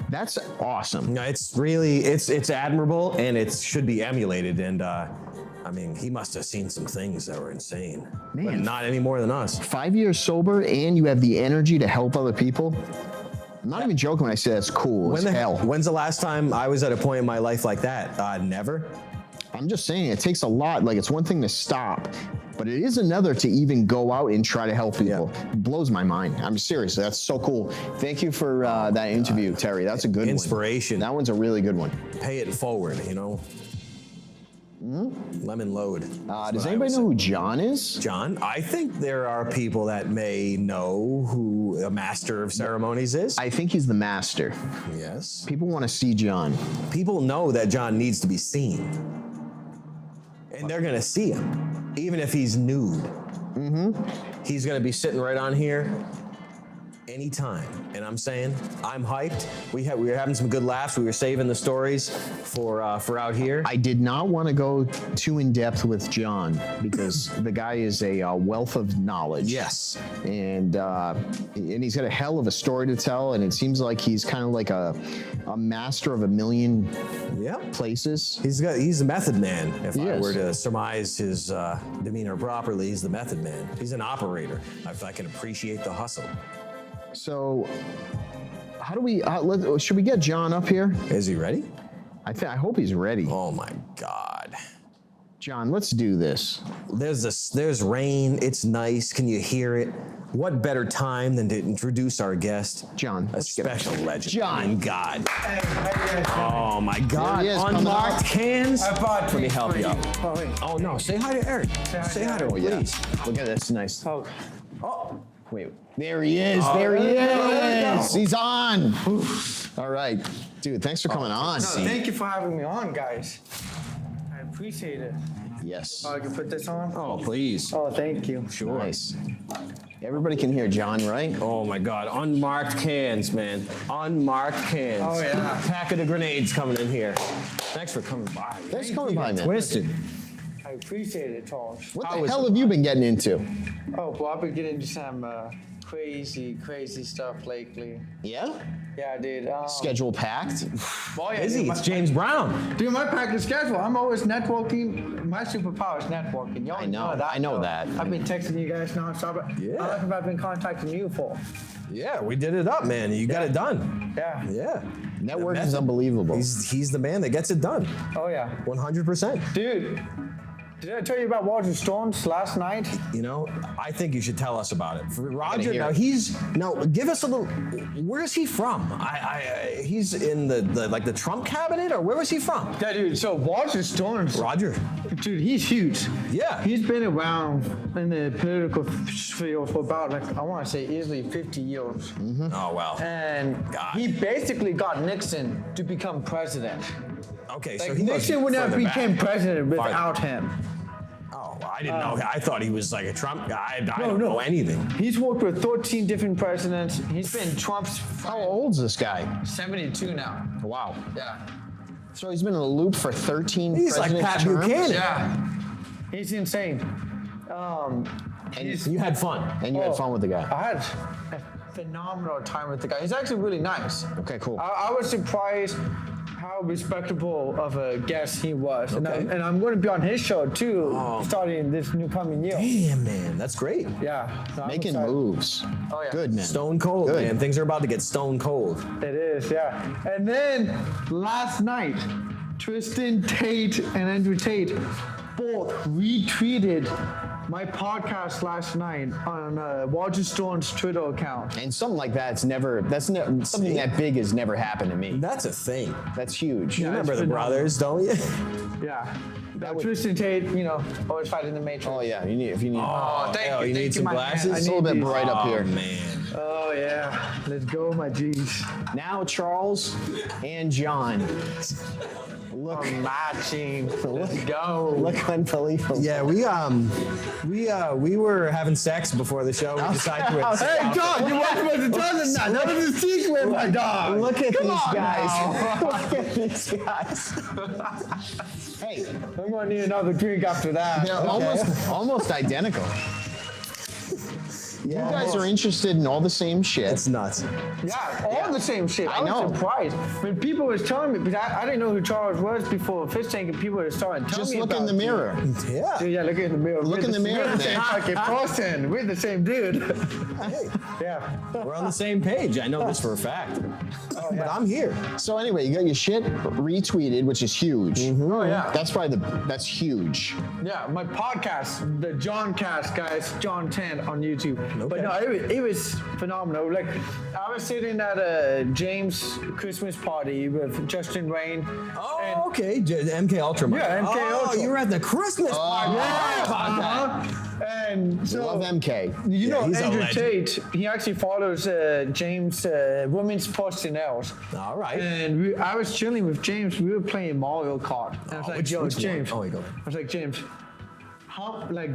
That's awesome. No, it's really it's admirable and it should be emulated. And I mean, he must have seen some things that were insane. Man. But not any more than us. 5 years sober and you have the energy to help other people. I'm not even joking when I say that's cool as hell. When's the last time I was at a point in my life like that? Never. I'm just saying it takes a lot. Like, it's one thing to stop, but it is another to even go out and try to help people. It blows my mind. I'm serious. That's so cool. Thank you for that interview, Terry. That's a good Inspiration. one. That one's a really good one. Pay it forward, you know. Lemon load. Does anybody know who John is? John? I think there are people that may know who a master of ceremonies is. I think he's the master. Yes. People want to see John. People know that John needs to be seen. And they're gonna see him, even if he's nude. He's gonna be sitting right on here anytime. And I'm saying, I'm hyped. We were having some good laughs. We were saving the stories for out here. I did not want to go too in depth with John because the guy is a wealth of knowledge. Yes. And he's got a hell of a story to tell, and it seems like he's kind of like a master of a million places. He's a method man. If He I is. were to surmise his demeanor properly, he's the method man. He's an operator. If I can appreciate the hustle. So, how do we? Should we get John up here? Is he ready? I hope he's ready. Oh my God. John, let's do this. There's rain. It's nice. Can you hear it? What better time than to introduce our guest? John, A let's get up. special legend. John. I mean, God. Oh my God. There he is, coming Unmarked up. cans. I bought Let me these help for you you. out. Oh no, say hi to Eric. Say hi to him, please. Look at this, nice. Oh, Wait, there he is. There he is. He's on. All right, dude. Thanks for coming on. no, thank you for having me on, guys. I appreciate it. Yes. Oh, I can put this on? Oh, please. Oh, thank you. Sure. Nice. Everybody can hear John, right? Oh my God, unmarked cans, man. Unmarked cans. Oh, yeah. Packet of grenades coming in here. Thanks for coming by. Thanks for coming by, man. Twisted. I appreciate it, Charles. What the hell have you been getting into? Oh, well, I've been getting into some crazy stuff lately. Yeah? Yeah, dude. Schedule packed? Oh, yeah, Busy. dude, It's James Brown. Dude, my package schedule. I'm always networking. My superpower is networking. You always know. that. I know so that. I've been texting you guys nonstop. Yeah. How much have I been contacting you for? Yeah, we did it up, man. You got it done. Yeah. Yeah. Networking is method. unbelievable. He's the man that gets it done. Oh, yeah. 100%. Dude, Did I tell you about Walter Stones last night? You know, I think you should tell us about it. For Roger, hear now it. give us a little. Where's he from? He's in the Trump cabinet, or where was he from? Yeah, dude. So Walter Stones, Roger. dude, he's huge. Yeah. He's been around in the political field for about, like, I want to say easily 50 years. Oh wow. And God. he basically got Nixon to become president. Okay, Like, so he Nixon would not further back. become president Farther. without him. Oh, well, I didn't know. I thought he was like a Trump guy. I don't no. know anything. He's worked with 13 different presidents. He's been Trump's How old's this guy? 72 now. Wow. Yeah. So he's been in the loop for 13 He's like president Pat terms? Buchanan. Yeah. He's insane. And You had fun. And you had fun with the guy. I had a phenomenal time with the guy. He's actually really nice. Okay, cool. I was surprised how respectable of a guest he was. Okay. And I'm going to be on his show too, starting this new coming year. Damn, man, that's great. Yeah. So I'm Making excited. moves. Oh, yeah. Good, man. Stone cold, Good. man. Things are about to get stone cold. It is, yeah. And then last night, Tristan Tate and Andrew Tate both retweeted my podcast last night on Walter Stone's Twitter account. And something like something that big has never happened to me. That's a thing. That's huge. You remember it's the phenomenal. brothers, don't you? Yeah. Tristan Tate, always fighting the Matrix. Oh yeah, if you need. Oh, thank hell, you. you Thank need some my man. glasses? I It's a little need bit these. bright up here. Man. Oh, yeah. Let's go, my G's. Now Charles and John. Look, Matching. Let's go. look unbelievable. Yeah, we were having sex before the show. We decided to. Hey, John, you weren't supposed to tell them that. That was a secret, my dog. Look at Come these on guys. now. Look at these guys. Hey, I'm going to need another drink after that. they're Okay. almost identical. You guys are interested in all the same shit. It's nuts. Yeah, all the same shit. I know. was surprised. When people was telling me, because I didn't know who Charles was before Fish Tank, and people were starting telling Just me look about in the you. mirror. Yeah. Dude, yeah, look in the mirror. Look in the mirror, We're the same man. fucking person. We're the same dude. Yeah. We're on the same page. I know this for a fact. But I'm here. So anyway, you got your shit retweeted, which is huge. Oh, yeah. That's huge. Yeah, my podcast, the John Cast, guys, John 10 on YouTube. But no, it was phenomenal. Like, I was sitting at a James Christmas party with Justin Rain. Oh, okay. MK Ultra. Yeah, MK Oh, Ultra. you were at the Christmas party. And so, Love MK. you know, he's a Andrew legend. Tate, he actually follows James Women's Personnels. All right. And I was chilling with James. We were playing Mario Kart. And I was like, yo, which one? James. Oh, wait, go ahead. I was like, James,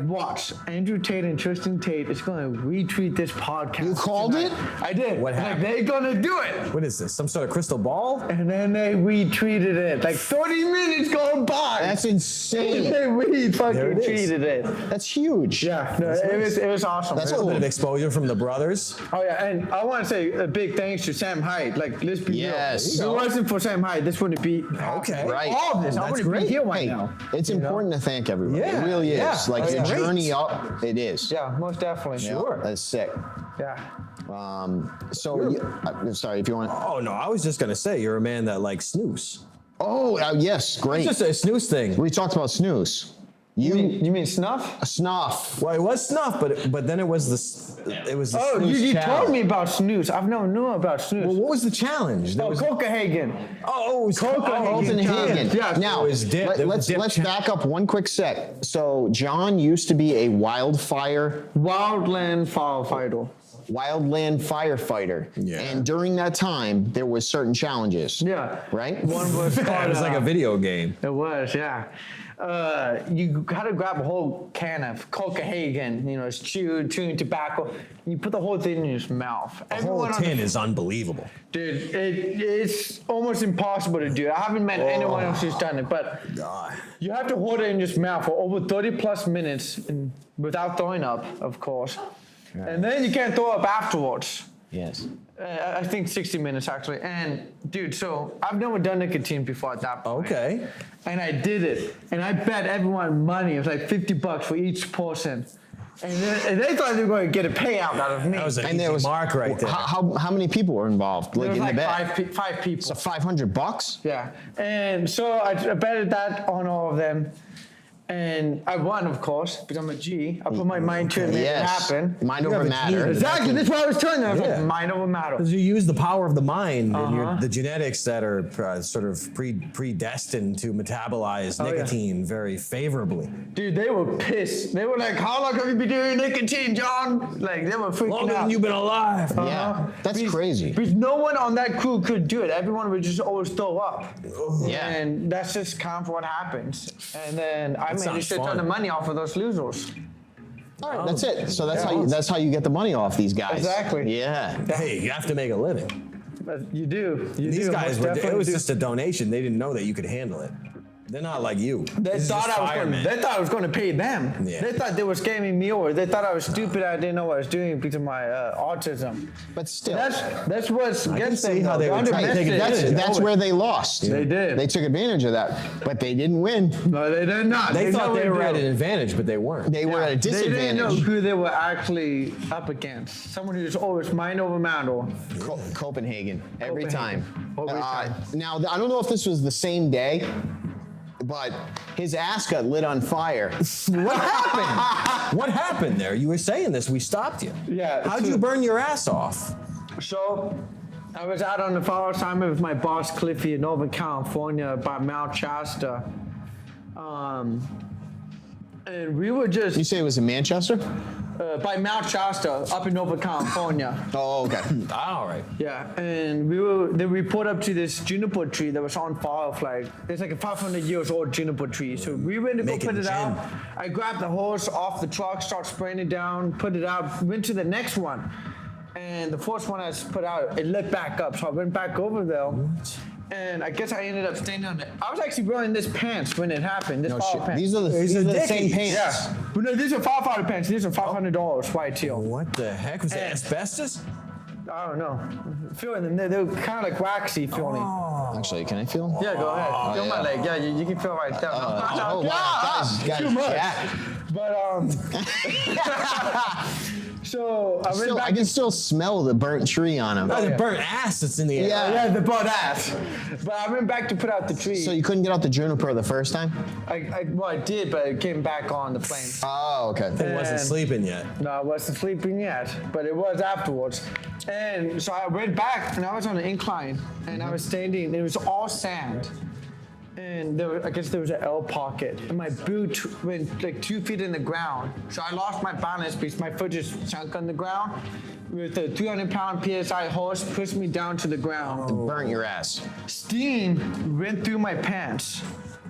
watch. Andrew Tate and Tristan Tate is going to retweet this podcast. You called tonight. it? I did. What Like, happened? they're going to do it. What is this? Some sort of crystal ball? And then they retweeted it. Like 30 minutes going by. That's insane. They fucking There it is. tweeted it. That's huge. Yeah, no, it was awesome. That's A little cool. bit of exposure from the brothers. Oh yeah, and I want to say a big thanks to Sam Hyde. Like, let's be Yes. real. If it wasn't for Sam Hyde, this wouldn't be Okay. Right. all of this. I That's wouldn't great. be here right Hey, now. it's important to thank everyone. Yeah, It really is. yeah. Like Oh, your yeah. journey up, it is. Yeah, most definitely. Sure. That's sick. Yeah. I'm sorry if you want. Oh, no. I was just going to say, you're a man that likes snooze. Oh, yes, great. It's just a snooze thing. We talked about snooze. You mean Snuff? Snuff. Well, it was Snuff, but then it was the Oh, snooze you challenge. told me about snooze. I've never knew about snooze. Well, what was the challenge? There Oh, was, Copenhagen. oh, it was Copenhagen. Copenhagen. Yeah. Now, It was dip- it was dip let's challenge. back up one quick sec. So, John used to be a wildland firefighter. Yeah. And during that time, there was certain challenges. Yeah. Right? One was It was like a video game. It was, yeah. You gotta grab a whole can of Copenhagen, it's chewing tobacco. You put the whole thing in your mouth. The whole tin is unbelievable. Dude, it's almost impossible to do. I haven't met anyone else who's done it, but God. you have to hold it in your mouth for over 30 plus minutes without throwing up, of course. And then you can't throw up afterwards. Yes. I think 60 minutes actually. And dude, so I've never done nicotine before at that point. Okay. And I did it. And I bet everyone money. It was like $50 for each person. And they thought they were going to get a payout out of me. That was an And easy there was mark right there. How many people were involved? There was in like the bet? five people. So $500? Yeah. And so I betted that on all of them. And I won, of course, because I'm a G. I put my mind to it, made it happen. Mind over matter. Exactly. That's what I was telling you. I was like, mind over matter. Because you use the power of the mind and the genetics that are sort of predestined to metabolize nicotine very favorably. Dude, they were pissed. They were like, how long have you been doing nicotine, John? Like, they were freaking Longer out. than you've been alive. Yeah, that's crazy. Because no one on that crew could do it. Everyone would just always throw up. Yeah. And that's just kind of what happens. And then I made a shit ton of money off of those losers. All right, that's it. So that's how you get the money off these guys. Exactly. Yeah. Hey, you have to make a living. You do. These guys it was just a donation. They didn't know that you could handle it. They're not like you. They thought I was going to pay them. Yeah. They thought they were scamming me over. They thought I was stupid. I didn't know what I was doing because of my autism. But still, that's what gets them. how they would try to take advantage. That's where they lost. They did. They took advantage of that, but they didn't win. No, they did not. They thought they were at an advantage, but they weren't. They were at a They disadvantage. didn't know who they were actually up against. Someone who's always mind over matter. Copenhagen every time. Every time. Now I don't know if this was the same day, but his ass got lit on fire. What happened? What happened there? You were saying this. We stopped you. Yeah. How'd you burn your ass off? So, I was out on the fire assignment with my boss Cliffy in Northern California by Mount Shasta. And we were just... You say it was in Manchester? By Mount Shasta, up in Northern California. Oh, okay. All right. Yeah, and we pulled up to this juniper tree that was on fire for like, it's like a 500 years old juniper tree. So we went to go Making put it gin. out. I grabbed the hose off the truck, started spraying it down, put it out, went to the next one. And the first one I put out, it lit back up. So I went back over there. And I guess I ended up standing on it. I was actually wearing this pants when it happened. This fire pants. These are the same pants. Yeah. But no, these are Firefighter pants. These are $500 white teal. What the heck? Was it asbestos? I don't know. Feeling them. They're kind of like waxy feeling. Actually, can I feel them? Yeah, go ahead. Feel my leg. Yeah, you can feel right there. Oh, wow. Guys, too much. jacked. But so I went back. I can still smell the burnt tree on him. Oh, the burnt ass that's in the air. Yeah, the butt ass. But I went back to put out the tree. So you couldn't get out the juniper the first time? I did, but it came back on the plane. Oh, okay. It wasn't sleeping yet. No, I wasn't sleeping yet, but it was afterwards. And so I went back, and I was on an incline, and I was standing, and it was all sand. And I guess there was an L pocket, and my boot went like 2 feet in the ground. So I lost my balance because my foot just sunk on the ground. With a 300-pound PSI hose, pushed me down to the ground. Burnt your ass. Steam went through my pants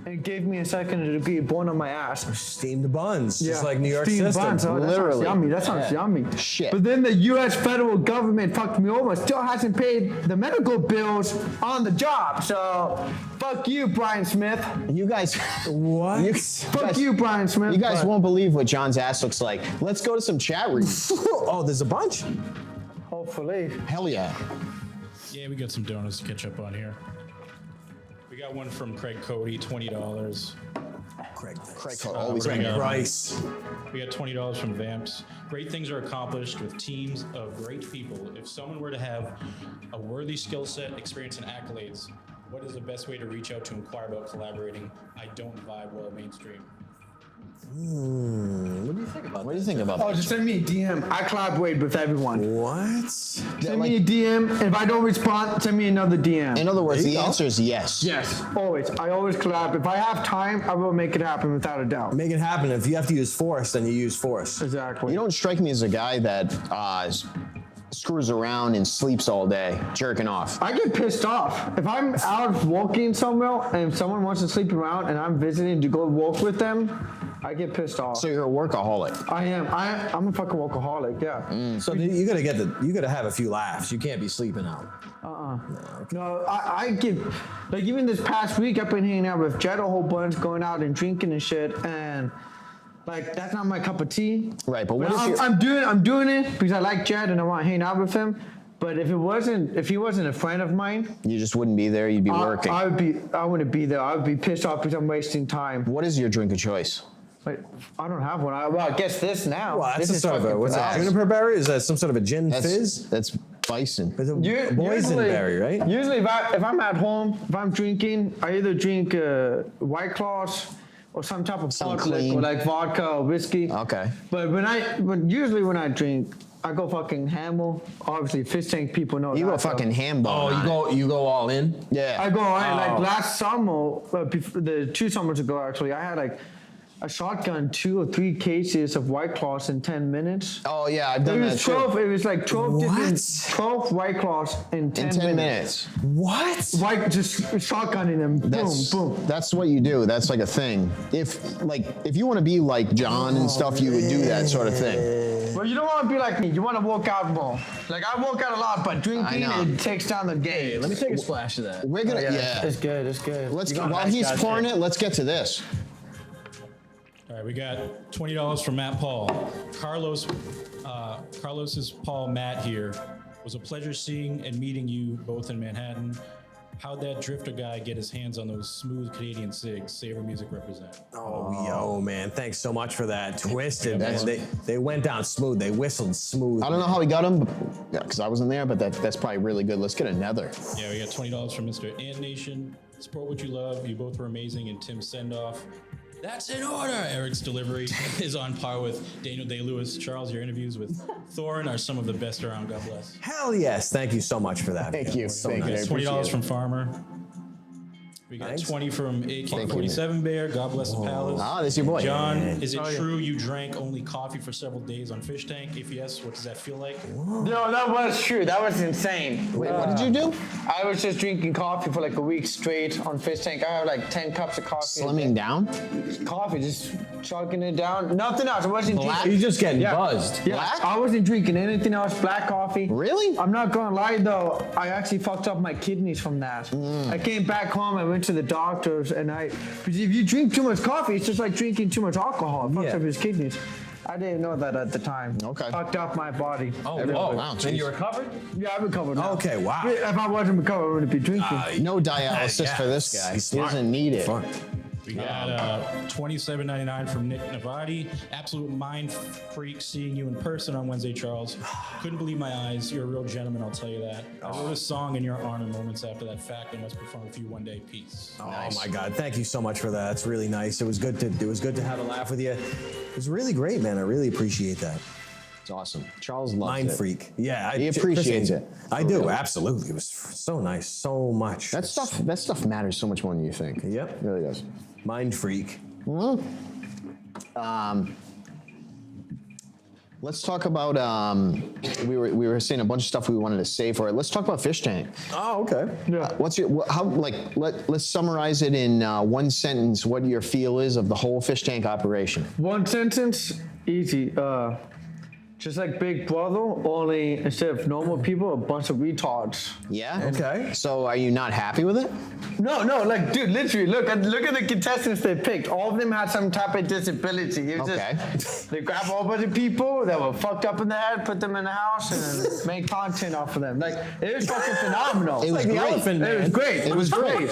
and gave me a second-degree burn on my ass. Steamed buns, just like New York Steamed system. buns. Oh, Literally. That sounds yummy. Shit. But then the U.S. federal government fucked me over. Still hasn't paid the medical bills on the job. So, fuck you, Brian Smith. You guys, What? Fuck you, Brian Smith. you guys won't believe what John's ass looks like. Let's go to some chat rooms. Oh, there's a bunch. Hopefully. Hell yeah. Yeah, we got some donuts to catch up on here. We got one from Craig Cody, $20. Craig always Craig, Price. We got $20 from Vamps. Great things are accomplished with teams of great people. If someone were to have a worthy skill set, experience, and accolades, what is the best way to reach out to inquire about collaborating? I don't vibe well mainstream. What do you think about What do you think about Oh, that? just send me a DM. I collaborate with everyone. What? Send me a DM. If I don't respond, send me another DM. In other words, There you the go. answer is yes. Yes, always. I always collab. If I have time, I will make it happen without a doubt. Make it happen. If you have to use force, then you use force. Exactly. You don't strike me as a guy that screws around and sleeps all day, jerking off. I get pissed off. If I'm out walking somewhere and if someone wants to sleep around and I'm visiting to go walk with them, I get pissed off. So you're a workaholic. I am. I'm a fucking workaholic, yeah. So you gotta have a few laughs. You can't be sleeping out. No, I give, like even this past week, I've been hanging out with Jed a whole bunch, going out and drinking and shit, and like that's not my cup of tea. Right, but what But is I'm doing it because I like Jed and I want to hang out with him. But if he wasn't a friend of mine, you just wouldn't be there, you'd be working. I wouldn't be there. I would be pissed off because I'm wasting time. What is your drink of choice? Wait, I don't have one. I guess this now. Well, that's this a sort of a, what's that? fucking Juniper berry? Is that some sort of a gin fizz? That's bison. It's a Usually- boysenberry, right? Usually, if I'm at home, if I'm drinking, I either drink White Claws or some type of Something hot liquor, clean. like vodka or whiskey. Okay. But usually when I drink, I go fucking hammer. Obviously, fish tank people know You that, go so- fucking ham Oh, bone. you go all in? Yeah. I go on like Oh. last summer, the 2 summers ago actually, I had like a shotgun 2 or 3 cases of White Claws in 10 minutes. Oh yeah, I've It done that was too. 12. It was like 12 different, What? 12 White Claws in 10, In 10 minutes. What? White, just shotgunning them. That's, boom, boom. That's what you do. That's like a thing. If you want to be like John and stuff, you would do that sort of thing. Well, you don't want to be like me. You want to work out more. Like I work out a lot, but drinking know. it takes down the game. Let me take a splash of that. We're gonna yeah. It's good. It's good. Let's You got while nice he's guys pouring here. it, let's get to this. All right, we got $20 from Matt Paul. Carlos's Paul Matt here. It was a pleasure seeing and meeting you both in Manhattan. How'd that drifter guy get his hands on those smooth Canadian cigs? Savor Music represent. Oh, yo, man. Thanks so much for that. Twisted, Yeah, man. They went down smooth. They whistled smooth. I don't know how he got them, because I wasn't there, but that's probably really good. Let's get another. Yeah, we got $20 from Mr. And Nation. Support what you love. You both were amazing. And Tim Sendoff. That's in order. Eric's delivery is on par with Daniel Day-Lewis. Charles, your interviews with Thorin are some of the best around. God bless. Hell yes. Thank you so much for that. Thank man. you. So Thank you. nice. I appreciate $20 it. from Farmer. We got Thanks. 20 from you, AK-47 Bear. God bless the Palace. Ah, this your boy. John, is it Oh, yeah. true you drank only coffee for several days on Fish Tank? If yes, what does that feel like? No, that was true. That was insane. Wait, what did you do? I was just drinking coffee for like a week straight on Fish Tank. I had like 10 cups of coffee. a Slimming day. down? Coffee, just chugging it down. Nothing else. I wasn't drinking. You're just getting buzzed. Yeah, Black? I wasn't drinking anything else. Black coffee. Really? I'm not gonna lie though. I actually fucked up my kidneys from that. I came back home. I went to the doctors, and because if you drink too much coffee, it's just like drinking too much alcohol. It fucks Yeah. up his kidneys. I didn't know that at the time. Okay. Fucked up my body. Oh, wow, and geez. you recovered? Yeah, I'm recovered now. Okay, wow. If I wasn't recovered, I wouldn't be drinking. No dialysis Yeah, for this guy. he's He smart. doesn't need it. Smart. We got $27.99 from Nick Navati. Absolute mind freak seeing you in person on Wednesday, Charles. Couldn't believe my eyes. You're a real gentleman, I'll tell you that. I wrote a song in your honor moments after that fact. I must perform for you one day. Peace. Oh my God! Thank you so much for that. That's really nice. It was good to have a laugh with you. It was really great, man. I really appreciate that. It's awesome. Charles loves Mind it. freak. Yeah, He appreciates it. I do absolutely. It was so nice, so much. That stuff matters so much more than you think. Yep. It really does. Mind freak. Let's talk about we were saying a bunch of stuff we wanted to say for it. Let's talk about Fish Tank. Oh, okay. What's your let's summarize it in one sentence what your feel is of the whole Fish Tank operation. One sentence, easy. Just like Big Brother, only instead of normal people, a bunch of retards. Yeah. Okay. So are you not happy with it? No, like, dude, literally, look at the contestants they picked. All of them had some type of disability. It was Okay. just, they grab a whole bunch of people that were fucked up in the head, put them in the house, and then make content off of them. Like, it was fucking phenomenal. It was like great. The Elephant Man. It was great. It was great.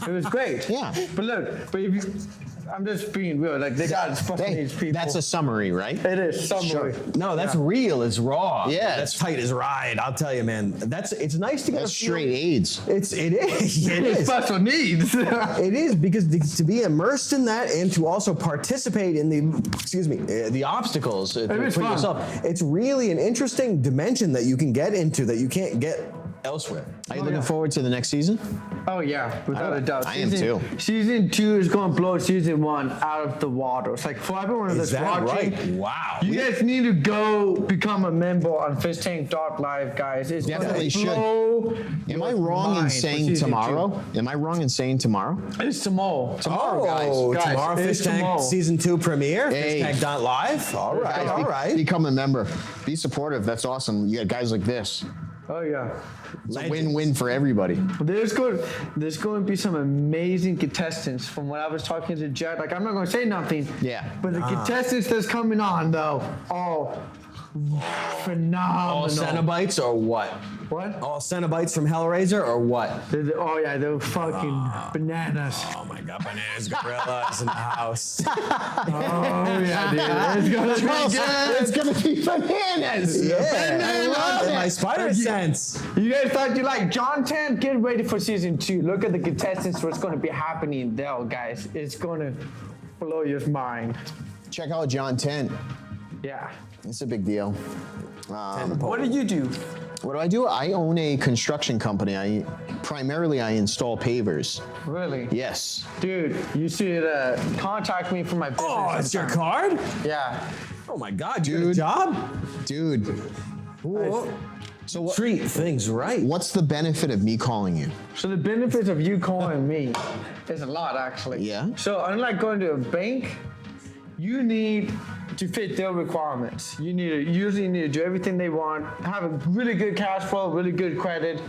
It was great. Yeah. But look, if you, I'm just being real. Like, they got special needs people. That's a summary, right? It is summary. No, that's real. It's raw. Yeah. That's tight as ride. I'll tell you, man. It's nice to get That's a feel- straight AIDS. It is. It is. Special needs. It is because to be immersed in that and to also participate in the obstacles for is fun. yourself. It's really an interesting dimension that you can get into that you can't get elsewhere. Are you looking forward to the next season? Oh yeah, without a doubt. I am too. Season 2 is going to blow season 1 out of the water. It's like for everyone Is that's that watching, right? Wow. you guys need to go become a member on fishtank.live, guys. It's Definitely gonna blow Am I your wrong in mind for saying season tomorrow? Am I wrong in saying tomorrow? 2. It's tomorrow. Tomorrow, Oh, guys. tomorrow it's Fish Tank tomorrow. season 2 premiere. Hey. Fishtank.live. All right. Guys, All right. Become a member. Be supportive. That's awesome. You got guys like this. Oh yeah. It's a win-win for everybody. There's going to be some amazing contestants from when I was talking to Jet. Like, I'm not going to say nothing. Yeah. But the contestants that's coming on, though, phenomenal. All Cenobites or what? What? All Cenobites from Hellraiser or what? Oh, yeah, they're fucking bananas. Oh my God, bananas, gorillas in the house. Oh, yeah, dude. It's going to be good. It's gonna be bananas. Yeah, I love it. My spider You- sense. You guys thought you like John 10? Get ready for season 2. Look at the contestants, what's going to be happening there, guys. It's going to blow your mind. Check out John Tent. Yeah. It's a big deal. What do you do? What do I do? I own a construction company. I install pavers. Really? Yes. Dude, you should contact me for my business. Oh, it's your sometime. card? Yeah. Oh my God, you got a job? Dude. Whoa. So what, Treat things right. what's the benefit of me calling you? So the benefits of you calling me is a lot, actually. Yeah? So unlike going to a bank, you need to fit their requirements. You usually need to do everything they want, have a really good cash flow, really good credit,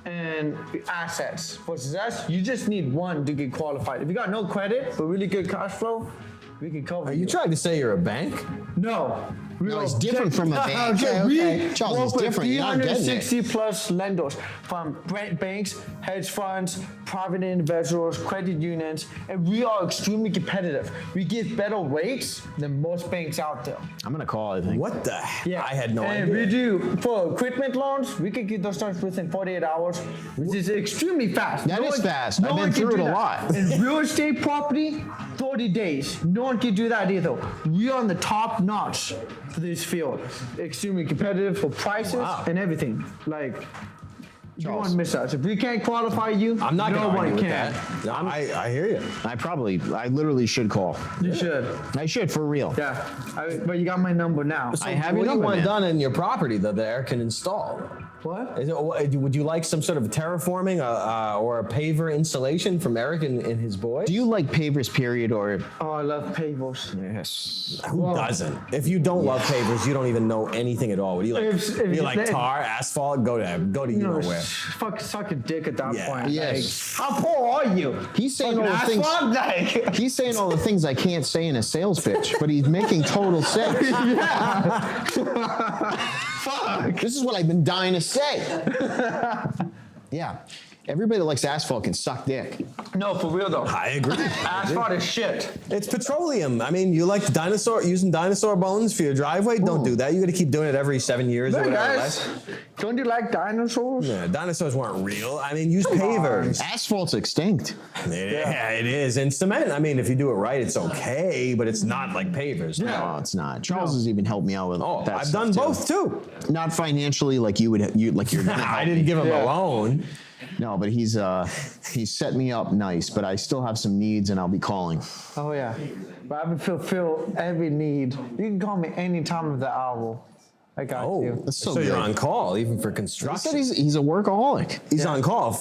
and assets. Versus us, you just need one to get qualified. If you got no credit but really good cash flow, we can cover Are you trying to say you're a bank? No. No, it's different from a bank. Okay. Charles, it's different. You're not getting it. 360 plus lenders from banks, hedge funds, private individuals, credit unions, and we are extremely competitive. We give better rates than most banks out there. I'm gonna call, I think. What the? Yeah. I had no and idea. we do, for equipment loans, we can get those started within 48 hours, which is extremely fast. That is fast. I've been one through can it do a that. lot. In real estate property, 30 days. No one can do that either. We are on the top notch for this field. Extremely competitive for prices and everything. Like, you won't miss us. If we can't qualify you, I'm not no going to one argue with can. that. No, I hear you. I literally should call. You should. I should, for real. Yeah. But you got my number now. So I have what your do you number, want man. done in your property that the Erick can install? What? Would you like some sort of terraforming or a paver installation from Erick and his boys? Do you like pavers, period, or? Oh, I love pavers. Yes. Who doesn't? If you don't love pavers, you don't even know anything at all. What do you like? If you like tar, asphalt? Go to you know where. Fuck, suck a dick at that point. Yes. Like, how poor are you? He's saying all the Fucking things. asphalt, like- He's saying all the things I can't say in a sales pitch, but he's making total sense. Fuck. This is what I've been dying to say. Yeah. Everybody that likes asphalt can suck dick. No, for real though. I agree. Asphalt is shit. It's petroleum. I mean, you like using dinosaur bones for your driveway? Don't do that. You got to keep doing it every 7 years or Hey whatever. guys, don't you like dinosaurs? Yeah, dinosaurs weren't real. I mean, use pavers. Asphalt's extinct. Yeah, it is. And cement, I mean, if you do it right, it's okay, but it's not like pavers. No, it's not. Charles has even helped me out with that I've stuff done both too. Not financially, like you're gonna help I didn't me. give him a loan. No, but he's set me up nice, but I still have some needs and I'll be calling. Oh yeah, but I would fulfill every need. You can call me any time of the hour. I got you. That's so you're good. on call even for He construction. said he's a workaholic. He's on call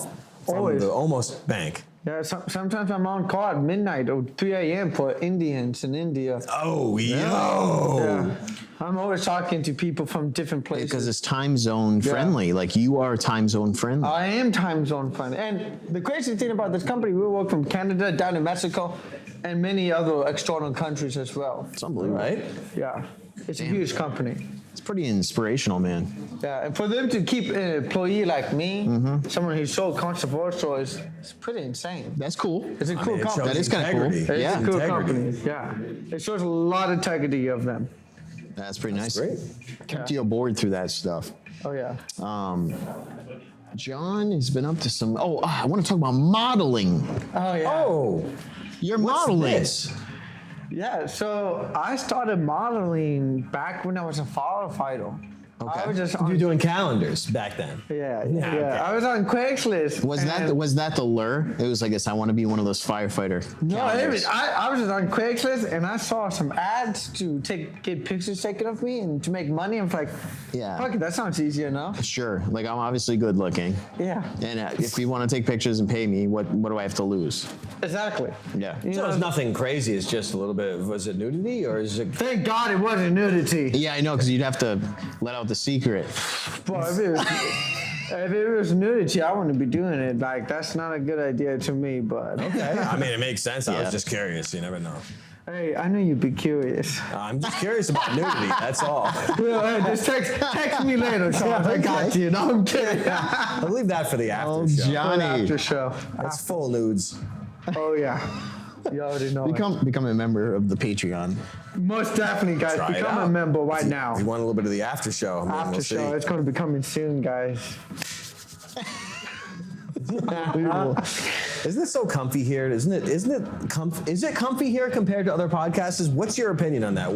from Always. the almost bank. Yeah, sometimes I'm on call at midnight or 3 a.m. for Indians in India. Oh, yo. Yeah. I'm always talking to people from different places. Because it's time zone friendly. Like you are time zone friendly. I am time zone friendly. And the crazy thing about this company, we work from Canada down to Mexico and many other external countries as well. It's unbelievable. Right? Yeah, it's a huge company. It's pretty inspirational, man. Yeah, and for them to keep an employee like me, someone who's so controversial, it's pretty insane. That's cool. It's a cool it company. That is kind of cool. integrity. Yeah. It's a cool Integrity. company. Yeah, it shows a lot of integrity of them. That's pretty nice. Great. Kept you aboard through that stuff. Oh yeah. John has been up to some. I want to talk about modeling. Oh yeah. Oh, You're what's modeling. this? Yeah, so I started modeling back when I was a firefighter. Okay. I was just You're on, doing calendars back then. yeah. okay. I was on Craigslist. Was that the lure? It was, I guess, I want to be one of those firefighter. No, calendars. I was just on Craigslist and I saw some ads to get pictures taken of me and to make money. I'm like, Yeah. fuck it, that sounds easier enough. Sure. Like I'm obviously good looking. Yeah, And if you want to take pictures and pay me, what do I have to lose? exactly. Yeah. You So know, it's nothing crazy. It's just a little bit. Was it nudity or is it? thank God it wasn't nudity. Yeah, I know, because you'd have to let out the secret. But if it was nudity, I wouldn't be doing it. Like, that's not a good idea to me, but. Okay. I mean, it makes sense. I Yeah. was just curious. You never know. Hey, I knew you'd be curious. I'm just curious about nudity. That's all. Well, hey, just text me later, Charles. I got you. No, I'm kidding. I'll leave that for the after show. Johnny. After show. That's full nudes. Oh, yeah. You already know. Become a member of the Patreon. Most definitely, guys. Try it Become a out. member right now. We want a little bit of the after show. I mean, After we'll show. see. It's going to be coming soon, guys. Isn't it so comfy here? Is it comfy here compared to other podcasts? What's your opinion on that?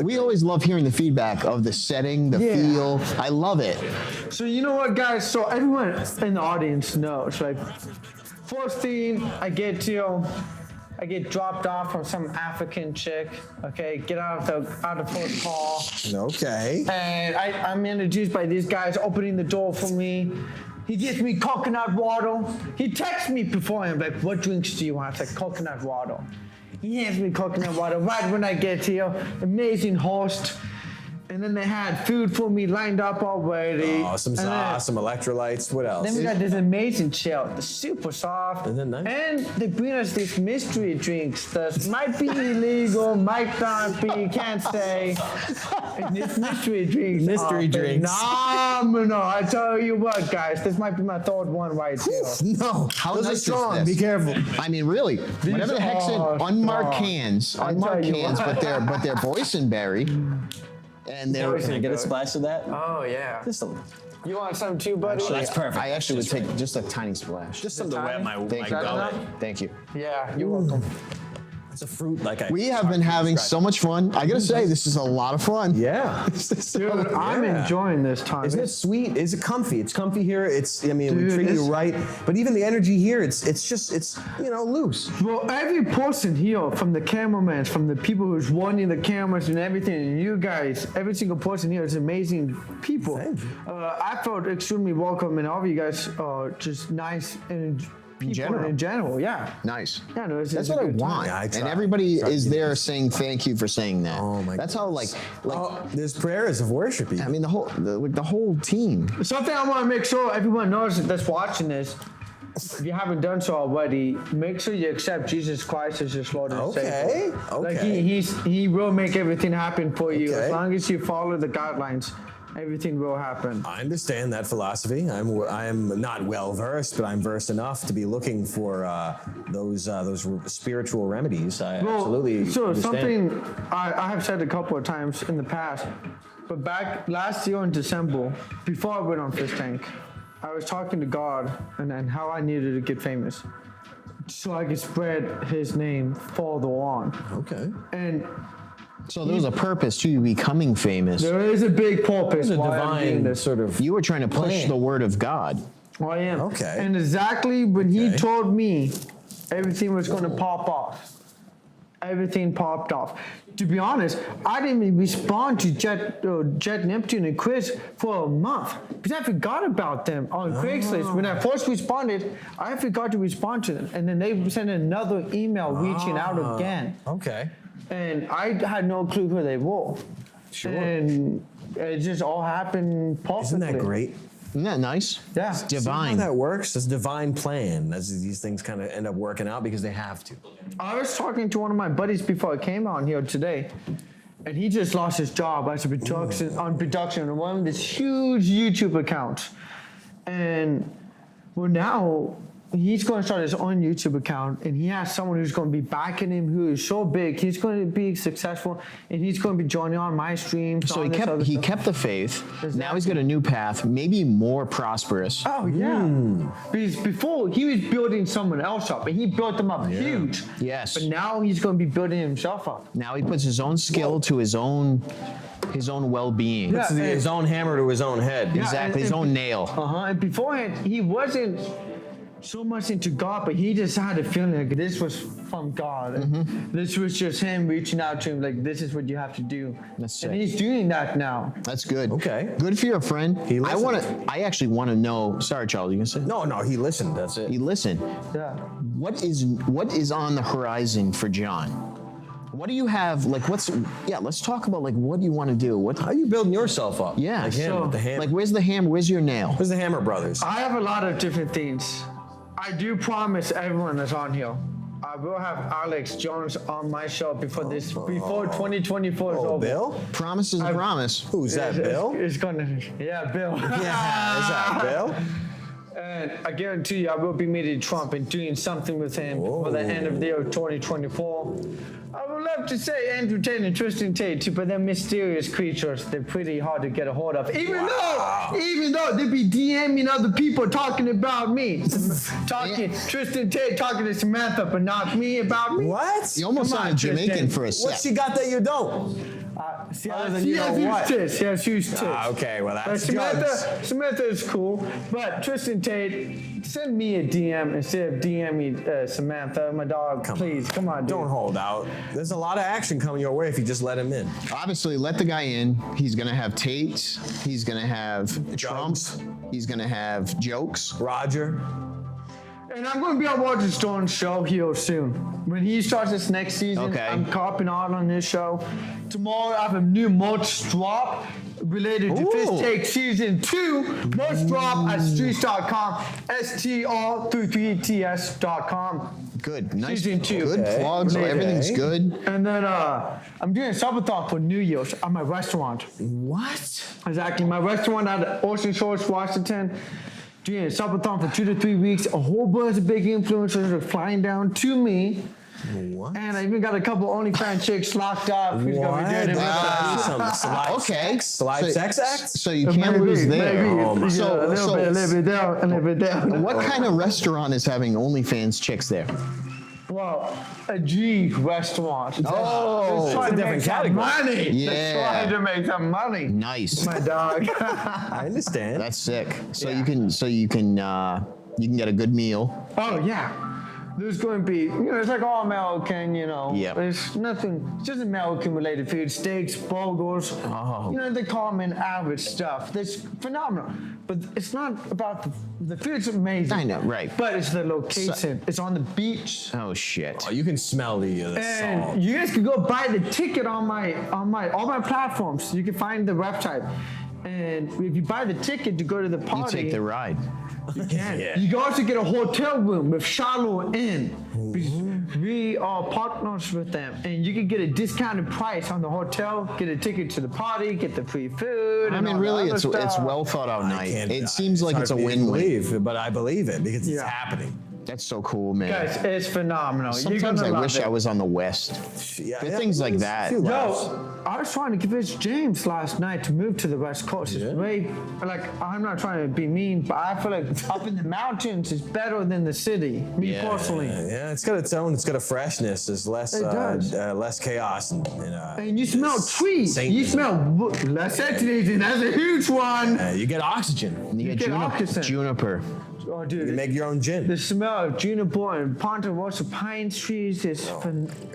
We always love hearing the feedback of the setting, the feel. I love it. So you know what, guys? So everyone in the audience knows, like, first thing I get dropped off from some African chick. Okay, get out of the first call. Okay. And I'm introduced by these guys opening the door for me. He gives me coconut water. He texts me beforehand, like, what drinks do you want? I said, coconut water. He hands me coconut water right when I get here. Amazing host. And then they had food for me lined up already. Oh, some sauce, some electrolytes. What else? Then we got this amazing chill, super soft. Isn't that nice? And they bring us these mystery drinks that might be illegal, might not be, can't say. And these mystery drinks phenomenal. I tell you what, guys, this might be my third one right here. No, How those nice are is strong. this? Be careful. I mean, really, whatever the heck's in unmarked cans, but they're boysenberry. And they're. Can I get a splash of that? Oh, yeah. Just a, You want some too, buddy? that's perfect. I actually would take just a tiny splash. Just some to wet my Thank you. gullet. Thank you. Yeah, you're welcome. It's a fruit like I. We have been having so much fun. I gotta say, this is a lot of fun. Yeah. Dude, I'm enjoying this time. Isn't it sweet? Is it comfy? It's comfy here. We Dude, treat you right. But even the energy here, it's loose. Well, every person here, from the cameramen, from the people who's running the cameras and everything, and you guys, every single person here is amazing people. I felt extremely welcome, and all of you guys are just nice and people in general. Yeah. Nice. Yeah, no, That's what I want. Yeah, I try. And everybody is there saying thank you for saying that. Oh my That's how there's prayers of worship. I mean the whole team. Something I want to make sure everyone knows that's watching this. If you haven't done so already, make sure you accept Jesus Christ as your Lord and Savior. Like he will make everything happen for you as long as you follow the guidelines. Everything will happen. I understand that philosophy. I'm not well versed, but I'm versed enough to be looking for those spiritual remedies. I absolutely So understand. something I have said a couple of times in the past, but back last year in December, before I went on Fish Tank, I was talking to God and how I needed to get famous, so I could spread His name further on. Okay. And So there was a purpose to you becoming famous. there is a big purpose. There's a why I'm doing divine this. sort of. You were trying to push plan. the word of God. I am. Okay. And exactly when He told me everything was going to pop off, everything popped off. To be honest, I didn't even respond to Jet Neptune and Chris for a month because I forgot about them on Craigslist. When I first responded, I forgot to respond to them, and then they sent another email reaching out again. Okay. And I had no clue who they were. Sure. And it just all happened perfectly. Isn't that great? Isn't that nice? Yeah. It's See divine. how that works? It's a divine plan. These things kind of end up working out because they have to. I was talking to one of my buddies before I came on here today, and he just lost his job as a production on one of these huge YouTube accounts. And well, now he's going to start his own YouTube account, and he has someone who's going to be backing him, who is so big. He's going to be successful, and he's going to be joining on my streams. So he kept the faith. Now he's got a new path, maybe more prosperous. Oh yeah. Because before he was building someone else up, and he built them up huge. Yes. But now he's going to be building himself up. Now he puts his own skill to his own well-being. Yeah. His own hammer to his own head. Yeah, Exactly, his own nail. And beforehand, he wasn't so much into God, but he just had a feeling like this was from God. And this was just him reaching out to him, like, this is what you have to do. That's sick. And he's doing that now. That's good. Okay. Good for your friend. He listened. I actually want to know. Sorry, Charles, you gonna say? No, he listened. That's it. You listen. Yeah. What is on the horizon for John? What do you have? Let's talk about what do you want to do? How are you building yourself up? Yeah. Like him with the hammer. Like, where's the hammer? Where's your nail? Where's the Hammer Brothers? I have a lot of different things. I do promise everyone that's on here, I will have Alex Jones on my show before 2024 is over. Bill? Promise is a promise. Who's that, Bill? It's gonna, yeah, Bill. Yeah, is that Bill? And I guarantee you, I will be meeting Trump and doing something with him for the end of the year 2024. I would love to say Andrew Tate and Tristan Tate too, but they're mysterious creatures. They're pretty hard to get a hold of. Even though they be DMing other people talking about me. Tristan Tate talking to Samantha, but not me about me. What? You almost sounded Jamaican for a sec. What she got that you don't? She Other than has you know huge what? tits. She has huge tits. Okay, well that's good. Samantha is cool, but Tristan Tate, send me a DM instead of DMing Samantha, my dog. Please, come on, dude. Don't hold out. There's a lot of action coming your way if you just let him in. Obviously, let the guy in. He's gonna have Tate. He's gonna have Trumps. He's gonna have jokes. Roger. And I'm going to be on Roger Stone's show here soon. When he starts this next season, Okay. I'm copping out on this show. Tomorrow, I have a new merch drop related to Fish Take Season 2. Merch drop at streets.com, STR33TS.com. Good, nice. Season 2. Good plugs. Okay. Everything's good. And then I'm doing a subathon for New Year's at my restaurant. What? Exactly. My restaurant at Ocean Shores, Washington. Doing a subathon for 2 to 3 weeks. A whole bunch of big influencers are flying down to me. What? And I even got a couple OnlyFans chicks locked up. Who's gonna be doing it with us. Some live Okay. sex, live sex acts? So you can't lose there. Maybe. Oh my Yeah, a little bit down, a little bit down. What kind of restaurant is having OnlyFans chicks there? Well, a G restaurant. Oh, They're trying to make different some category. money. Yeah. They're trying to make some money. Nice. My dog. I understand. That's sick. So Yeah. you can get a good meal. Oh yeah. There's going to be, it's like all American, Yeah. There's nothing, it's just American related food, steaks, burgers. Oh. They call them average stuff. That's phenomenal. But it's not about the food's amazing. I know, right. But it's the location. It's on the beach. Oh shit. Oh, you can smell the salt. And you guys can go buy the ticket on all my platforms. You can find the website. And if you buy the ticket to go to the You party, take the ride. you can. Yeah. You can also get a hotel room with Charlotte Inn. We are partners with them, and you can get a discounted price on the hotel, get a ticket to the party, get the free food. I and mean, all the really, other it's stuff. well thought out night. It seems like hard it's a for me to win-win. believe, but I believe it because it's Yeah. happening. That's so cool, man. Guys, it's phenomenal. You're Sometimes gonna I love wish it. I was on the West. Yeah, For things like that. few laughs. Yo, I was trying to convince James last night to move to the West Coast. It's way, I'm not trying to be mean, but I feel like up in the mountains is better than the city, me personally. Yeah, it's got its own. It's got a freshness. There's less, It does. less chaos, and And you smell trees. Saint- You smell less oxygen. That's a huge one. you get oxygen. You get oxygen. Juniper. Oh, You dude. make your own gin. The smell of juniper and ponderosa pine trees is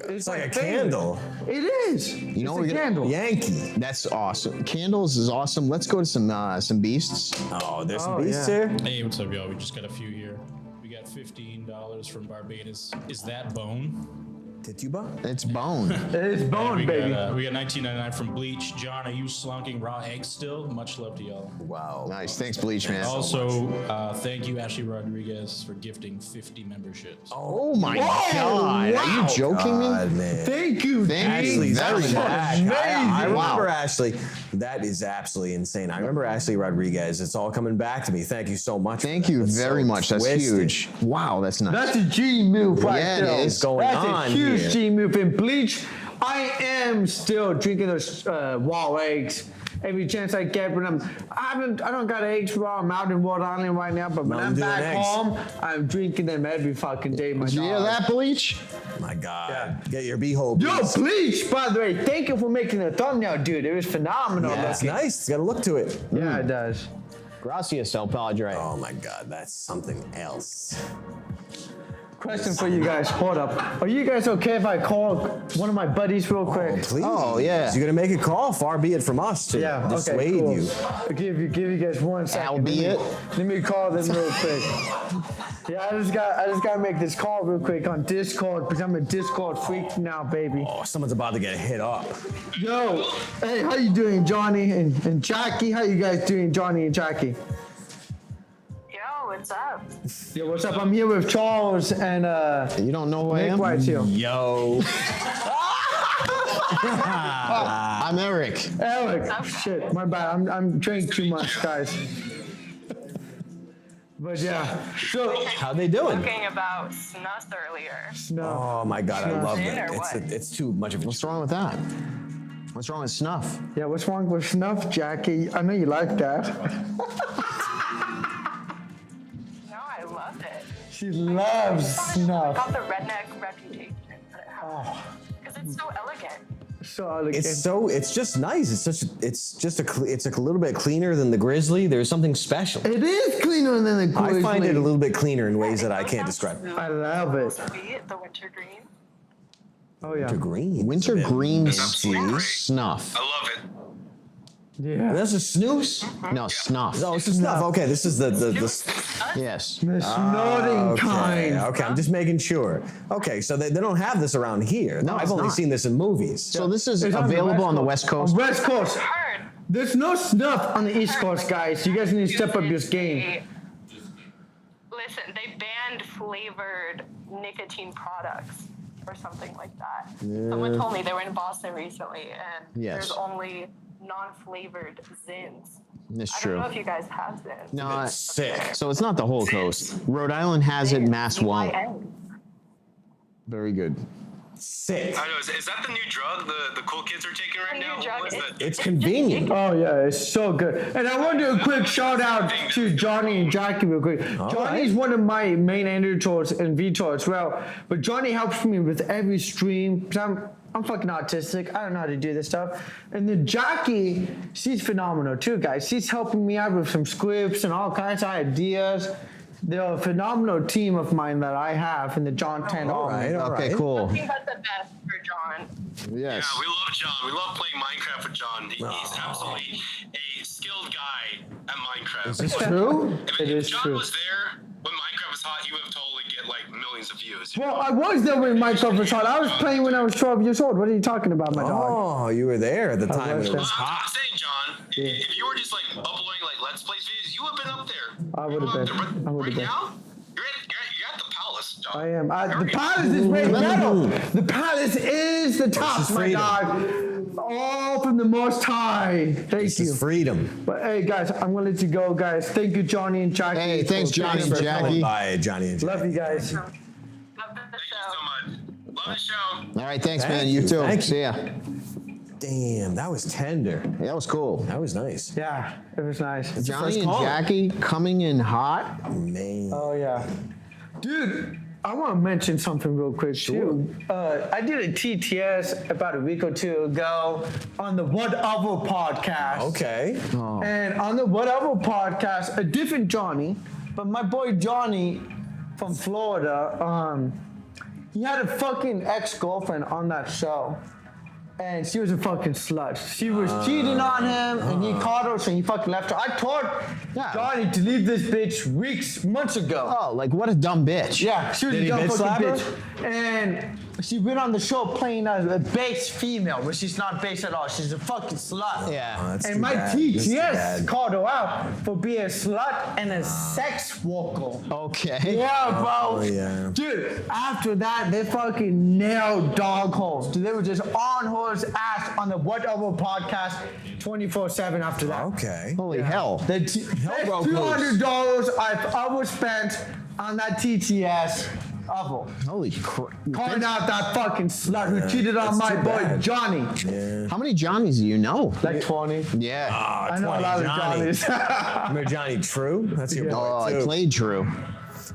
It's like my a favorite. candle. It is. You know, it's we're a gonna- candle. Yankee. That's awesome. Candles is awesome. Let's go to some beasts. Oh, there's some Oh, beasts yeah. here. Hey, what's up, y'all? We just got a few here. We got $15 from Barbados. Is that bone? Tituba? It's bone. It's bone, we baby. We got $19.99 from Bleach. John, are you slunking raw eggs still? Much love to y'all. Wow. Nice. Thanks, Bleach, man. Also, thank you, Ashley Rodriguez, for gifting 50 memberships. Oh my Whoa, God. Are you wow. joking me? God, man. Thank you, Thank you Ashley's very coming much. back. Amazing. I remember Wow. Ashley. That is absolutely insane. I remember Ashley Rodriguez. It's all coming back to me. Thank you so much. for Thank that. you That's very so much. That's twisted. huge. Wow, that's nice. That's a G move right Yeah, it there. is. Going That's on a huge here. G move in Bleach. I am still drinking those raw eggs every chance I get. When I don't got eggs raw. I'm out in Rhode Island right now, but when No, I'm doing back eggs. home, I'm drinking them every fucking day. My Did you hear dog. that, Bleach? My God. Yeah. Get your beehole. Yo, please. Bleach, by the way, thank you for making the thumbnail, dude. It was phenomenal. Yeah, it's looking. nice. It's got a look to it. Yeah, it does. Gracias, El Padre. Oh my God, that's something else. Question for you guys. Hold up. Are you guys okay if I call one of my buddies real quick? Please. Oh, yeah. You're gonna make a call. Far be it from us to Yeah, okay, dissuade cool. you. I'll give you guys 1 second. Albeit. Let me call them real quick. Yeah, I just gotta make this call real quick on Discord because I'm a Discord freak now, baby. Oh, someone's about to get hit up. Yo, hey, how you doing, Johnny and Jackie? How you guys doing, Johnny and Jackie? Yo, what's up? Yo, what's up? I'm here with Charles and You don't know who I Nick am? White's here. Yo. I'm Eric. Eric. Shit, my bad. I'm drinking too much, guys. But yeah, so How they doing? Talking about Snuff earlier. Oh my God, I love Snuff. it. Or what? It's too much of a. What's wrong with that? What's wrong with Snuff? yeah, what's wrong with Snuff, Jackie? I know you like that. No, I love it. She loves Got Snuff. the redneck reputation that it has. Because it's so elegant. So elegant. It's just nice. It's a little bit cleaner than the Grizzly. There's something special. It is cleaner than the Grizzly. I find it a little bit cleaner in ways that I can't describe. I love it. Sweet, the winter green. Oh yeah. Winter green. Winter green absolutely great. Snuff. I love it. Yeah. That's a snooze. No, Snuff. Oh, it's a snuff. Okay, this is the Yes. The snorting kind. Okay, I'm just making sure. Okay, so they don't have this around here. No, I've it's only not. seen this in movies. So this is It's available on the West Coast. On West Coast. Heard. There's no Snuff on the East Coast, guys. You guys need to step up your game. Listen, they banned flavored nicotine products or something like that. Someone told me they were in Boston recently, and Yes. there's only non-flavored Zins. It's I true. don't know if you guys have Zins. No, Sick. so it's not the whole coast. Rhode Island has it, Mass won't. Very good. Sick. I know. Is that the new drug the cool kids are taking right now? What is that? It's convenient. Oh yeah, it's so good. And I want to do a quick shout out to Johnny and Jackie real quick. Johnny's one of my main editors and VTOR as well. But Johnny helps me with every stream. 'Cause I'm fucking autistic. I don't know how to do this stuff. And then Jackie, she's phenomenal too, guys. She's helping me out with some scripts and all kinds of ideas. They're a phenomenal team of mine that I have in the John 10 Army. Okay, cool. Nothing but the best for John. Yes. Yeah, we love John. We love playing Minecraft with John. He's absolutely a skilled guy at Minecraft. Is this true? If It is John true. was there when Minecraft was hot, he would have totally get like millions of views. Well, I was there when Minecraft was hot. I was playing when I was 12 years old. What are you talking about, my dog? Oh, you were there at the time when it was I'm hot. saying, John, if you were just like uploading like Let's Plays videos, you would have been up there. I would have been. I would have Right been. now, you're at the Palace, John. I am. The Palace is way better. The Palace is the top, is my freedom. dog. All from the Most High. Thank This you. is freedom. But hey, guys, I'm gonna let you go, guys. Thank you, Johnny and Jackie. Hey, thanks, for Johnny being and here. Jackie. Bye, Johnny and Jackie. Love you guys. Love the Thank you show. so much. Love the show. All right, thanks, Thank man. you, You too. thank you. See ya. Damn, that was tender. Yeah, that was cool. That was nice. Yeah, it was nice. Johnny and caller. Jackie coming in hot. Man. Oh yeah, dude. I want to mention something real quick too. I did a TTS about a week or two ago on the Whatever podcast. Okay. And on the Whatever podcast, a different Johnny, but my boy Johnny from Florida, he had a fucking ex-girlfriend on that show. And she was a fucking slut. She was cheating on him, and he caught her, so he fucking left her. I told Johnny to leave this bitch months ago. Oh, like what a dumb bitch. Yeah, she was Did a he dumb bitch slap fucking her? bitch. And she went on the show playing as a base female, but she's not base at all. She's a fucking slut. Yeah. Oh, that's And too my bad. That's too TTS bad. called her out for being a slut and a sex worker. Okay. Yeah, bro. Oh, yeah. Dude, after that, they fucking nailed dog holes. Dude, they were just on her ass on the Whatever podcast 24/7 after that. Okay. Holy hell. The broke $200 I've ever spent on that TTS ever. Holy crap. Calling out that fucking slut who cheated on that's my too boy bad. Johnny. How many Johnnies do you know? Like 20. Yeah. I know a lot of Johnnies. Remember Johnny True? That's your boy, Oh, I too. played Drew.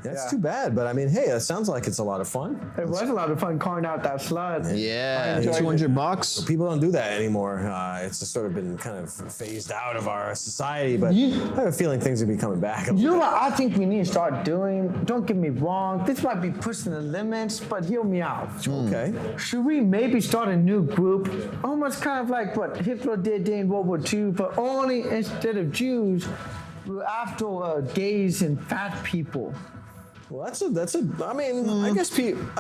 That's Yeah. too bad, but I mean, hey, that sounds like it's a lot of fun. It was a lot of fun calling out that slut. Yeah. I enjoyed it. $200. People don't do that anymore. It's just sort of been kind of phased out of our society, but I have a feeling things will be coming back. You know what I think we need to start doing? Don't get me wrong, this might be pushing the limits, but hear me out. Okay. Should we maybe start a new group? Almost kind of like what Hitler did during World War II, but only instead of Jews, we're after gays and fat people. Well, I mean, I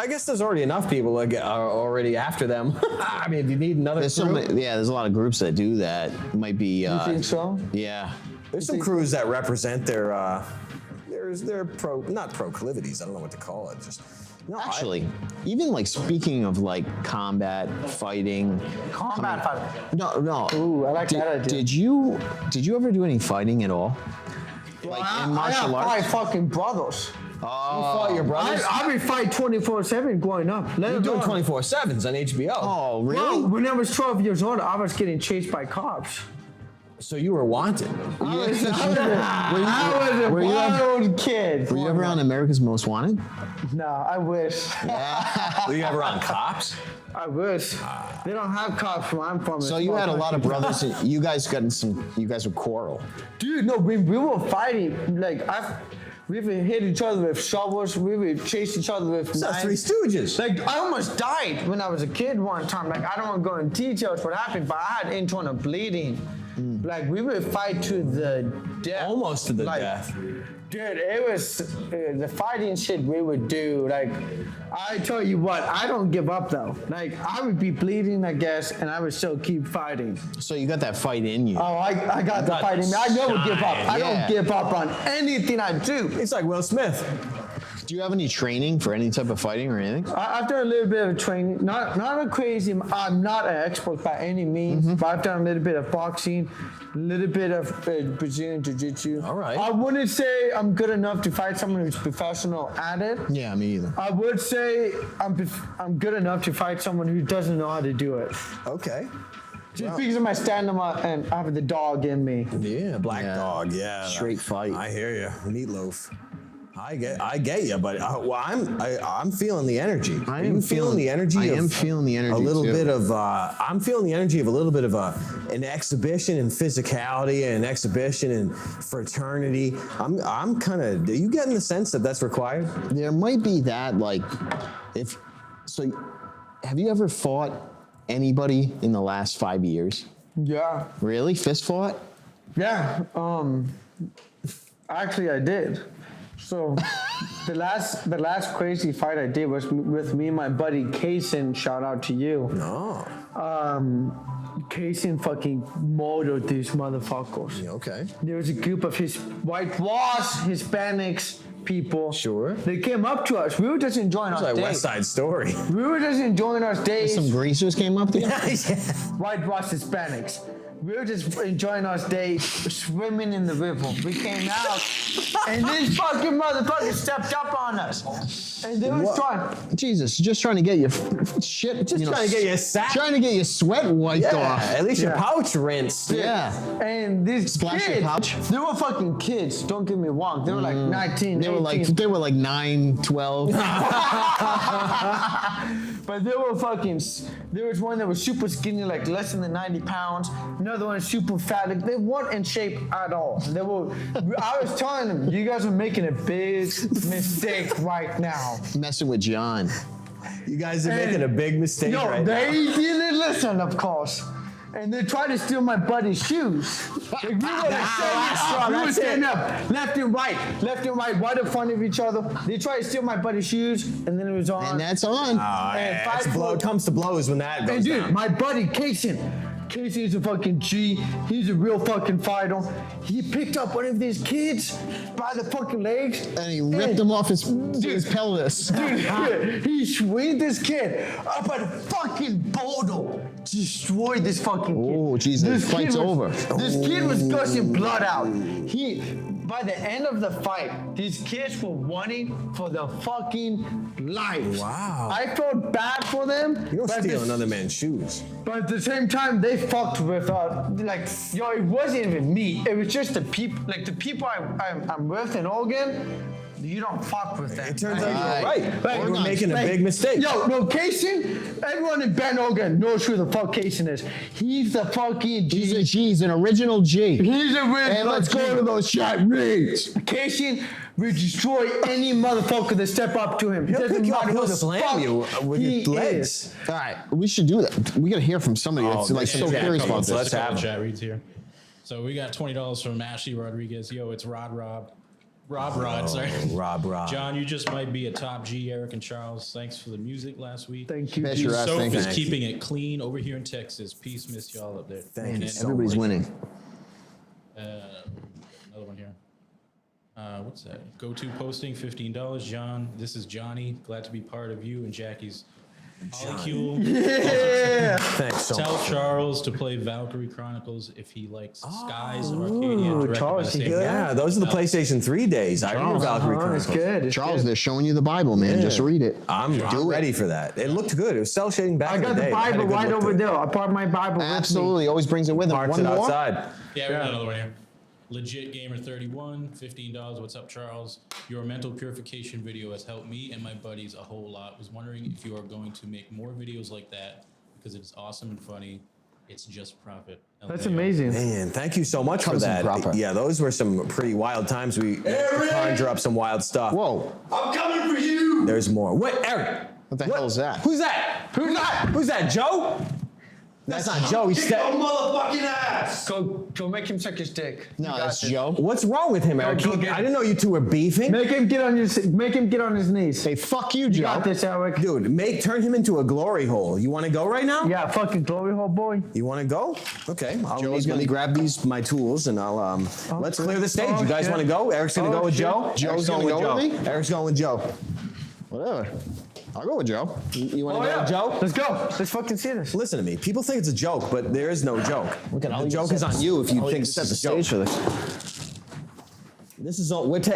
guess there's already enough people that are already after them. I mean, do you need another There's group? there's a lot of groups that do that. It might be. You think so? Yeah. There's some crews that represent their not proclivities. I don't know what to call it. Just no. Actually, even like speaking of like combat fighting. Combat fighting. No. Ooh, I like that idea. Did you ever do any fighting at all? Like I- in martial I have arts? 5 fucking brothers. You fought your brothers? I've been fighting 24/7 growing up. You're doing 24/7s on HBO. Oh, Well, when I was 12 years old, I was getting chased by cops. So you were wanted. I was a wild kid. Were you ever on America's Most Wanted? No, I wish. Were you ever on Cops? I wish. They don't have cops where I'm from. So you had a lot of brothers, and you guys would quarrel. Dude, no, we were fighting. Like, we would hit each other with shovels. We would chase each other with It's knives. Three Stooges. Like, I almost died when I was a kid one time. Like, I don't want to go into details what happened, but I had internal bleeding. Like, we would fight to the death. Almost to the death. Dude, it was the fighting shit we would do. Like, I tell you what, I don't give up though. Like, I would be bleeding, I guess, and I would still keep fighting. So you got that fight in you. Oh, I got the fight in me. I never give up. I don't give up on anything I do. It's like Will Smith. Do you have any training for any type of fighting or anything? I've done a little bit of training. Not a crazy. I'm not an expert by any means, but I've done a little bit of boxing, a little bit of Brazilian jiu-jitsu. All right. I wouldn't say I'm good enough to fight someone who's professional at it. Yeah, me either. I would say I'm good enough to fight someone who doesn't know how to do it. Okay. Just because of my stamina and I have the dog in me. Yeah, black dog. Yeah. Straight fight. I hear you. Meatloaf. I get you, but I'm feeling the energy. I Are you am feeling the energy. I am feeling the energy. A little too. bit of. I'm feeling the energy of a little bit of an exhibition in physicality and an exhibition in fraternity. I'm kind of. Are you getting the sense that that's required? There might be that, like, have you ever fought anybody in the last 5 years? Yeah. Really? Fist fought? Yeah. Actually, I did. So, the last crazy fight I did was with me and my buddy Kaysen. Shout out to you. No. Kaysen fucking murdered these motherfuckers. Yeah, okay. There was a group of his whitewashed Hispanics people. Sure. They came up to us. We were just enjoying It's our like day. West Side Story. We were just enjoying our days. Some greasers came up to you? Whitewashed Hispanics. We were just enjoying our day swimming in the river. We came out, and this fucking motherfucker stepped up on us. And they was trying. Jesus, just trying to get your shit. Just trying to get your sack. Trying to get your sweat wiped off. At least your pouch rinsed. Yeah. And these Splash your kids, pouch. they were fucking kids. Don't get me wrong. They were like 19, They 18. were like 9, 12. But they were fucking. There was one that was super skinny, like less than 90 pounds. Another one super fat. Like, they weren't in shape at all. They were. I was telling them, you guys are making a big mistake right now. Messing with John. You guys are making a big mistake right now. They didn't listen, of course. And they tried to steal my buddy's shoes. Like, we were standing up, left and right, right in front of each other. They tried to steal my buddy's shoes, and then it was on. And that's on. It comes to blows when that goes And dude, down. my buddy Kaysen is a fucking G. He's a real fucking fighter. He picked up one of these kids by the fucking legs. And he ripped him off his pelvis. Dude, he swinged this kid up at a fucking boulder. Destroyed this fucking kid. Oh, Jesus, the fight's over. This kid was gushing blood out. By the end of the fight, these kids were running for their fucking lives. Wow. I felt bad for them. You don't but steal another man's shoes. But at the same time, they fucked with it wasn't even me. It was just the people, like the people I'm with in Oregon. You don't fuck with them. It turns out you're right. We're making a big mistake. Yo, no, Kaysen, everyone in Bend, Oregon knows who the fuck Kaysen is. He's the fucking G. He's a G. He's an original G. He's a original And let's go to those chat meets. Kaysen will destroy any motherfucker that step up to him. He'll pick you up, matter he'll who the slam fuck you with he your legs. is. All right, we should do that. We gotta hear from somebody that's like so curious about this. Let's have chat reads here. So we got $20 from Ashley Rodriguez. Yo, it's Rob, sorry. Rob. John, you just might be a top G, Eric and Charles. Thanks for the music last week. Thank you. Bet your ass, Soph thank is you. keeping it clean over here in Texas. Peace, miss y'all up there. Thank you so Everybody's much. winning. Another one here. What's that? Go-to posting, $15. John, this is Johnny. Glad to be part of you and Jackie's Polycule. Yeah. Thanks so Tell much. Charles to play Valkyrie Chronicles if he likes Skies of Arcadia. directed by Charles, the he same good. guy. Yeah, those are the PlayStation 3 days. I remember Valkyrie It's Chronicles. good. It's Charles, good. they're showing you the Bible, man. Yeah. Just read it. I'm ready for that. It looked good. It was cell shading back I in got the the day. It had a Bible good right look to over it. there. I brought my Bible with me. Absolutely. Always brings it with him. Parks One it more? outside. Yeah, we got another one here. Legit Gamer 31, $15. What's up, Charles? Your mental purification video has helped me and my buddies a whole lot. Was wondering if you are going to make more videos like that because it's awesome and funny. It's just profit. That's LMAO. amazing. Man, thank you so much for Cousin that. proper. Yeah, those were some pretty wild times. We conjure up some wild stuff. Whoa. I'm coming for you. There's more. Wait, Eric. What the hell is that? Who's that? Who's that? Who's that? Joe? That's not Joe. He's Kick your motherfucking ass. Go make him suck his dick. No, that's Joe. What's wrong with him, Eric? go get I didn't know you two were beefing. Make him get on his knees. Hey, fuck you, You Joe. got this, Eric. Dude, turn him into a glory hole. You want to go right now? Yeah, fucking glory hole boy. You want to go? Okay. Joe's Let me grab my tools, and I'll let's clear the stage. You guys shit. want to go? Eric's gonna Oh, go with shit. Joe. Joe's Eric's gonna going go with Joe. me? Eric's going with Joe. Whatever. I'll go with Joe. You want Oh, to go yeah. with Joe? Let's go. Let's fucking see this. Listen to me. People think it's a joke, but there is no joke. I'll The even joke set is the- on you if you I'll think even this set is the a joke. stage for this. This is all. Look,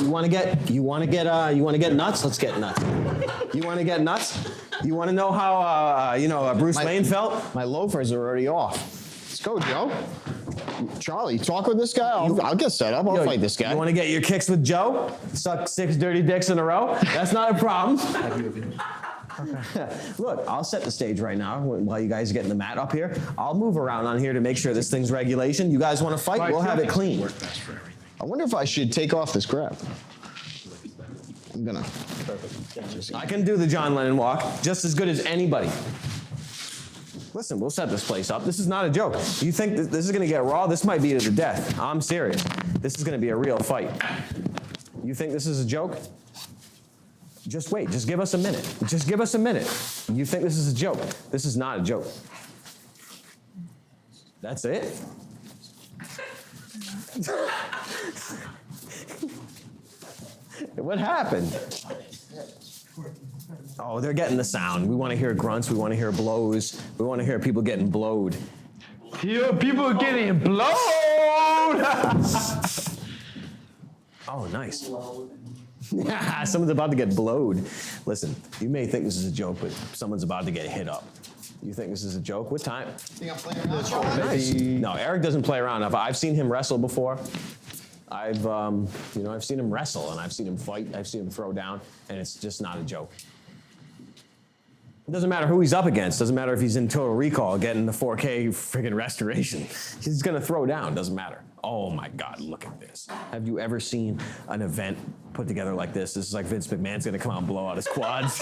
you want to get nuts? Let's get nuts. You want to get nuts? You want to know how Bruce Wayne felt? My loafers are already off. Let's go, Joe. Charlie, talk with this guy. I'll get set up. I'll Yo, fight this guy. You want to get your kicks with Joe? Suck 6 dirty dicks in a row? That's not a problem. Look, I'll set the stage right now while you guys are getting the mat up here. I'll move around on here to make sure this thing's regulation. You guys want to fight? We'll have it clean. I wonder if I should take off this crap. I'm gonna. I can do the John Lennon walk just as good as anybody. Listen, we'll set this place up. This is not a joke. You think this is going to get raw? This might be to the death. I'm serious. This is going to be a real fight. You think this is a joke? Just wait. Just give us a minute. Just give us a minute. You think this is a joke? This is not a joke. That's it? What happened? Oh, they're getting the sound. We want to hear grunts. We want to hear blows. We want to hear people getting blowed. Yo, people are getting blown. Oh, nice. Someone's about to get blowed. Listen, you may think this is a joke, but someone's about to get hit up. You think this is a joke? What time? Nice. No, Eric doesn't play around. I've seen him wrestle before. I've seen him wrestle, and I've seen him fight. I've seen him throw down, and it's just not a joke. It doesn't matter who he's up against. Doesn't matter if he's in Total Recall getting the 4K friggin' restoration. He's gonna throw down. Doesn't matter. Oh my God, look at this. Have you ever seen an event put together like this? This is like Vince McMahon's gonna come out and blow out his quads.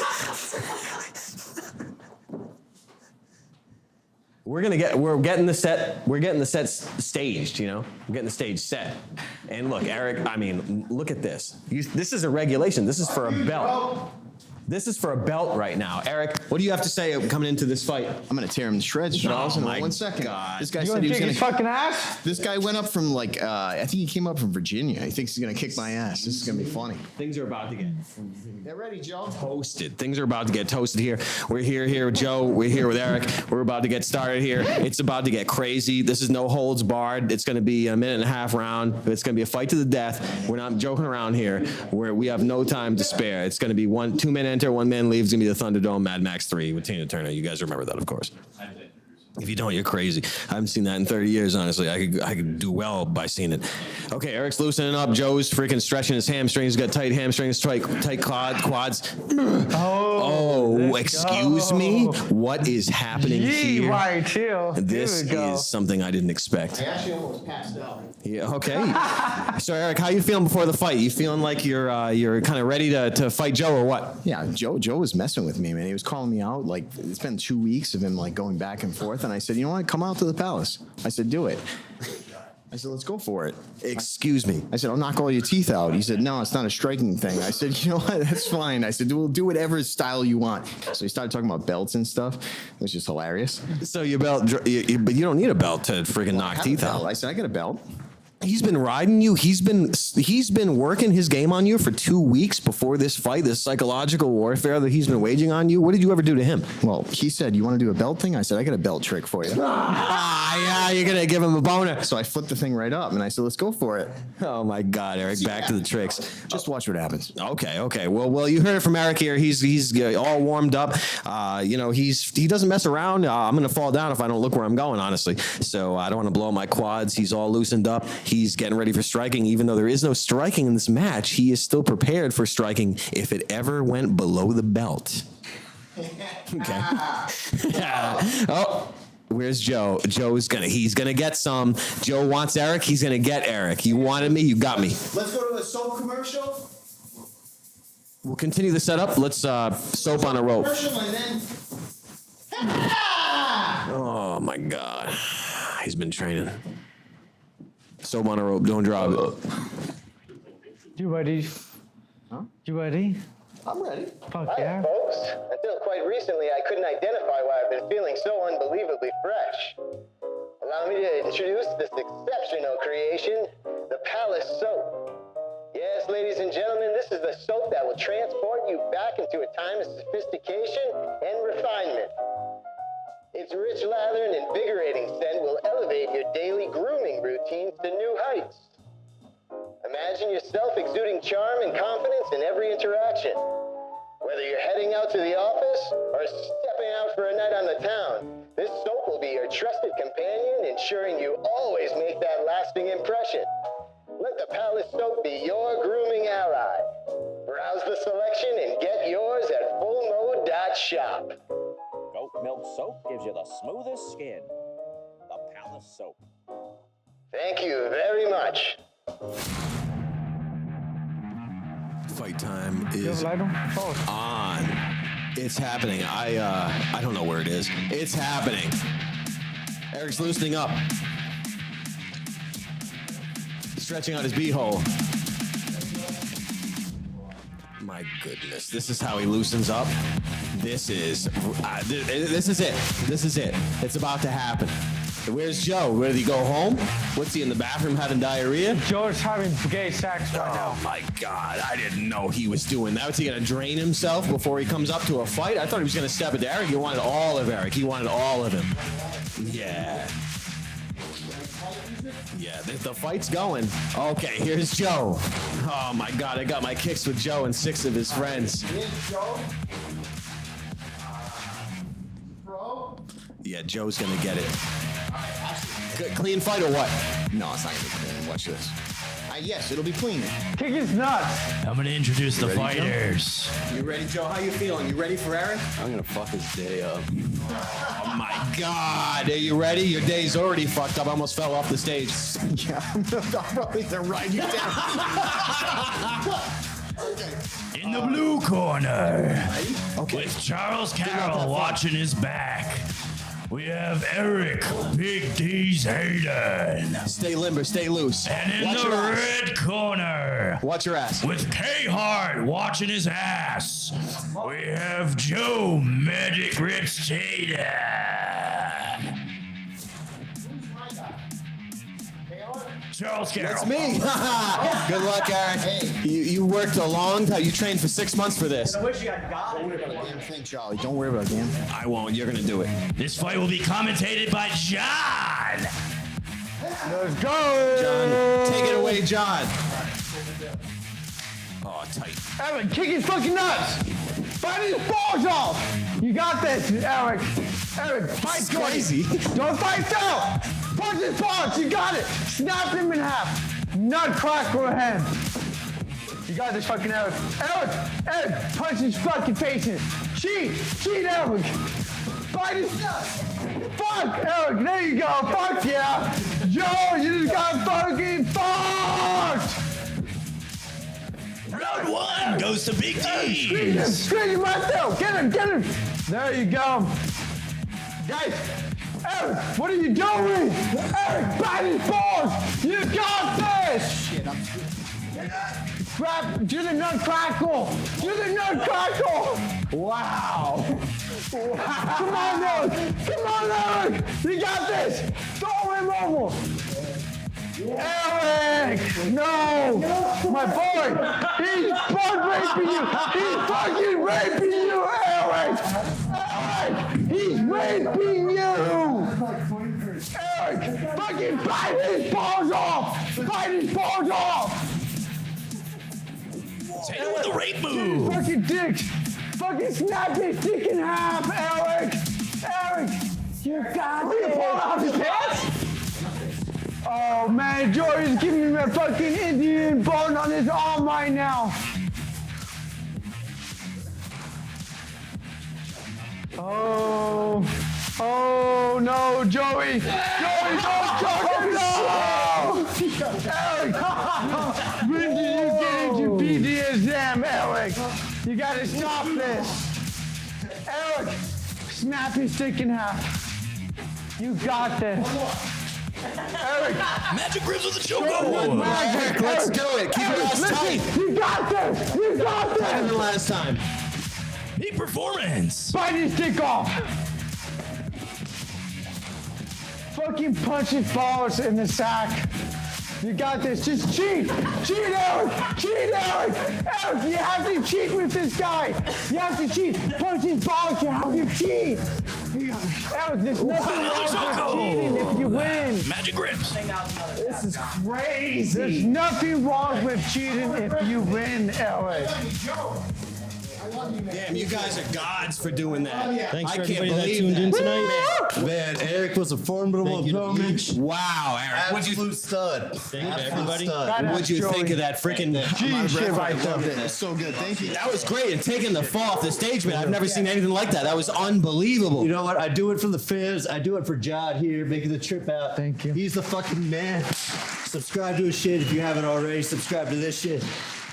We're getting the set staged, you know? We're getting the stage set. And look, Eric, I mean, look at this. This is a regulation. This is for a belt. This is for a belt right now. Eric, what do you have to say coming into this fight? I'm gonna tear him to shreds, Charles, in my 1 second. God. This guy You said want he to was kick gonna. his fucking ass? This guy went up from I think he came up from Virginia. He thinks he's gonna kick my ass. This is gonna be funny. Things are about to get Get ready, Joe. toasted. Things are about to get toasted here. We're here with Joe. We're here with Eric. We're about to get started here. It's about to get crazy. This is no holds barred. It's going to be a 1.5 minute round. It's going to be a fight to the death. We're not joking around here. We have no time to spare. It's going to be 2 men enter, 1 man leave. It's going to be the Thunderdome Mad Max 3 with Tina Turner. You guys remember that, of course. If you don't, you're crazy. I haven't seen that in 30 years, honestly. I could do well by seeing it. Okay, Eric's loosening up. Joe's freaking stretching his hamstrings. He's got tight hamstrings, tight quads. Oh, excuse me? What is happening here? Right, chill. This Here we go. is something I didn't expect. I actually almost passed out. Yeah, okay. So, Eric, how you feeling before the fight? You feeling like you're kind of ready to fight Joe or what? Yeah, Joe was messing with me, man. He was calling me out. Like, it's been 2 weeks of him like going back and forth. And I said, you know what? Come out to the Palace. I said, do it. I said, let's go for it. Excuse me. I said, I'll knock all your teeth out. He said, no, it's not a striking thing. I said, you know what? That's fine. I said, we'll do whatever style you want. So he started talking about belts and stuff. It was just hilarious. So your belt, but you don't need a belt to freaking knock teeth out. I said, I got a belt. He's been riding you. He's been working his game on you for 2 weeks before this fight, this psychological warfare that he's been waging on you. What did you ever do to him? Well, he said, "You want to do a belt thing?" I said, "I got a belt trick for you." Yeah, you're gonna give him a boner. So I flipped the thing right up, and I said, "Let's go for it." Oh my God, Eric! Back to the tricks. Just watch what happens. Okay. Well, you heard it from Eric here. He's all warmed up. He doesn't mess around. I'm gonna fall down if I don't look where I'm going, honestly. So I don't want to blow my quads. He's all loosened up. He's getting ready for striking. Even though there is no striking in this match, he is still prepared for striking if it ever went below the belt. Okay. Oh, where's Joe? He's gonna get some. Joe wants Eric. He's gonna get Eric. You wanted me. You got me. Let's go to the soap commercial. We'll continue the setup. Let's soap on a rope. Commercial and then. Oh my God. He's been training. Soap on a rope. Don't drop it. You ready? Huh? You ready? I'm ready. Fuck Hi, yeah. folks. Until quite recently, I couldn't identify why I've been feeling so unbelievably fresh. Allow me to introduce this exceptional creation, the Palace soap. Yes, ladies and gentlemen, this is the soap that will transport you back into a time of sophistication and refinement. Its rich lather and invigorating scent will elevate your daily grooming routines to new heights. Imagine yourself exuding charm and confidence in every interaction. Whether you're heading out to the office or stepping out for a night on the town, this soap will be your trusted companion, ensuring you always make that lasting impression. Let the Palace soap be your grooming ally. Browse the selection and get yours at fullmode.shop. Goat milk soap gives you the smoothest skin. The Palace soap. Thank you very much. Fight time is on. It's happening. I don't know where it is. It's happening. Eric's loosening up. Stretching out his beehole. My goodness, this is how he loosens up. This is it. This is it. It's about to happen. Where's Joe? Where did he go home? What's he in the bathroom having diarrhea? Joe's having gay sex right now. Oh my God, I didn't know he was doing that. Was he gonna drain himself before he comes up to a fight? I thought he was gonna step into Eric. He wanted all of Eric. He wanted all of him. Yeah. Yeah, the fight's going. Okay, here's Joe. Oh my God, I got my kicks with Joe and 6 of his friends. Yeah, Joe's gonna get it. Clean fight or what? No, it's not gonna be clean. Watch this. Yes, it'll be clean. Kick his nuts. I'm gonna introduce the ready, fighters. You ready, Joe? How you feeling? You ready for Eric? I'm gonna fuck his day up. Oh my God, are you ready? Your day's already fucked up. I almost fell off the stage. Yeah, I'll probably write you down. In the blue corner, with Charles Carroll watching his back, we have Erick Big D's Hayden. Stay limber, stay loose. And in Watch the your ass. red corner, Watch your ass. with K-Hart watching his ass, we have Joe Magic Rips Tater. Charles Carroll. That's me. Good luck, Eric. You worked a long time. You trained for 6 months for this. Don't worry about a damn thing, Charlie. Don't worry about a damn thing. I won't. You're going to do it. This fight will be commentated by John. Let's go. John, take it away, John. Oh, tight. Eric, kick his fucking nuts. Fight his balls off. You got this, Eric. Eric, fight It's crazy. Don't fight down. Punch his balls. You got it. Snap him in half. Nutcracker hand. You got this, fucking Eric. Eric, punch his fucking face in. Cheat, Eric. Fight his nuts. Fuck, Eric. There you go. Fuck yeah. Joe, you just got fucking fucked. Round 1 goes to Big D. Screen him right there. Get him. There you go. Guys, Eric, what are you doing? Eric, bite his balls. You got this. Shit, I'm do the nutcrackle. Do the nutcrackle. Wow. Come on, Eric. You got this. Throw him over. Erick! No! My boy! He's butt raping you! He's fucking raping you, Erick! Erick! He's raping you! Erick! Fucking bite his balls off! Bite his balls off! Hit him with the rape move! Fucking dicks! Fucking snap his dick in half, Erick! Erick! You got it! Pull off his pants? Oh man, Joey's giving me a fucking Indian bone on his arm right now. Oh no, Joey! Joey, don't choke him! No! Erick! When did you get into BDSM, Erick? You gotta stop this! Erick! Snap his dick in half. You got this. Erick! Magic grips with the chokehold! Erick, let's do it. Keep your ass tight. You got this! You got this! Better than last time. Peak performance! Bite his dick off! Fucking punch his balls in the sack. You got this. Just cheat! Cheat, Erick! Cheat, Erick! Erick, you have to cheat with this guy! You have to cheat! Punch his balls, you have to cheat! Erick, there's nothing wrong with cheating if you win! Magic grips! This is crazy! There's nothing wrong with cheating if you win, Erick! Damn, you guys are gods for doing that. Thanks for I can't everybody that believe tuned in tonight. Man, Erick was a formidable opponent. Wow, Erick. What'd you stud. Thank you, everybody. What'd you think of that freaking shit right loved there. it. It's so good. Thank you. That was great. And taking the fall off the stage, man. I've never seen anything like that. That was unbelievable. You know what? I do it for the fans. I do it for Jod here, making the trip out. Thank you. He's the fucking man. Subscribe to his shit if you haven't already. Subscribe to this shit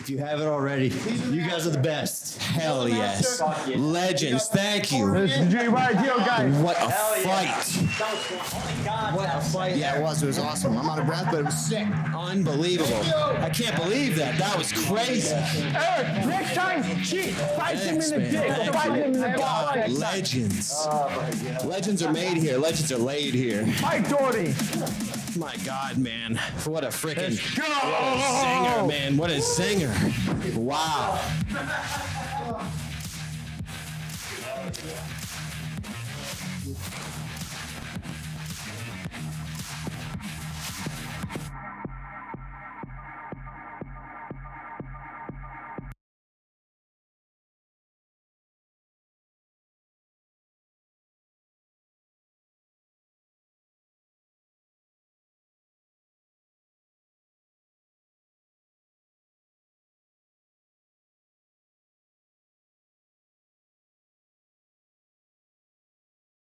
if you haven't already. You guys are the best. Hell yes. Legends. Thank you. This is J. Right here, guys. What a fight. What a fight. Yeah, it was. It was awesome. I'm out of breath, but it was sick. Unbelievable. I can't believe that. That was crazy. Erick, next time, cheat. Fight him in the dick. Fight him in the balls. Legends. Legends are made here. Legends are laid here. Fight Doherty. My God, man. What a freaking Go! zinger, man. What a zinger. Wow.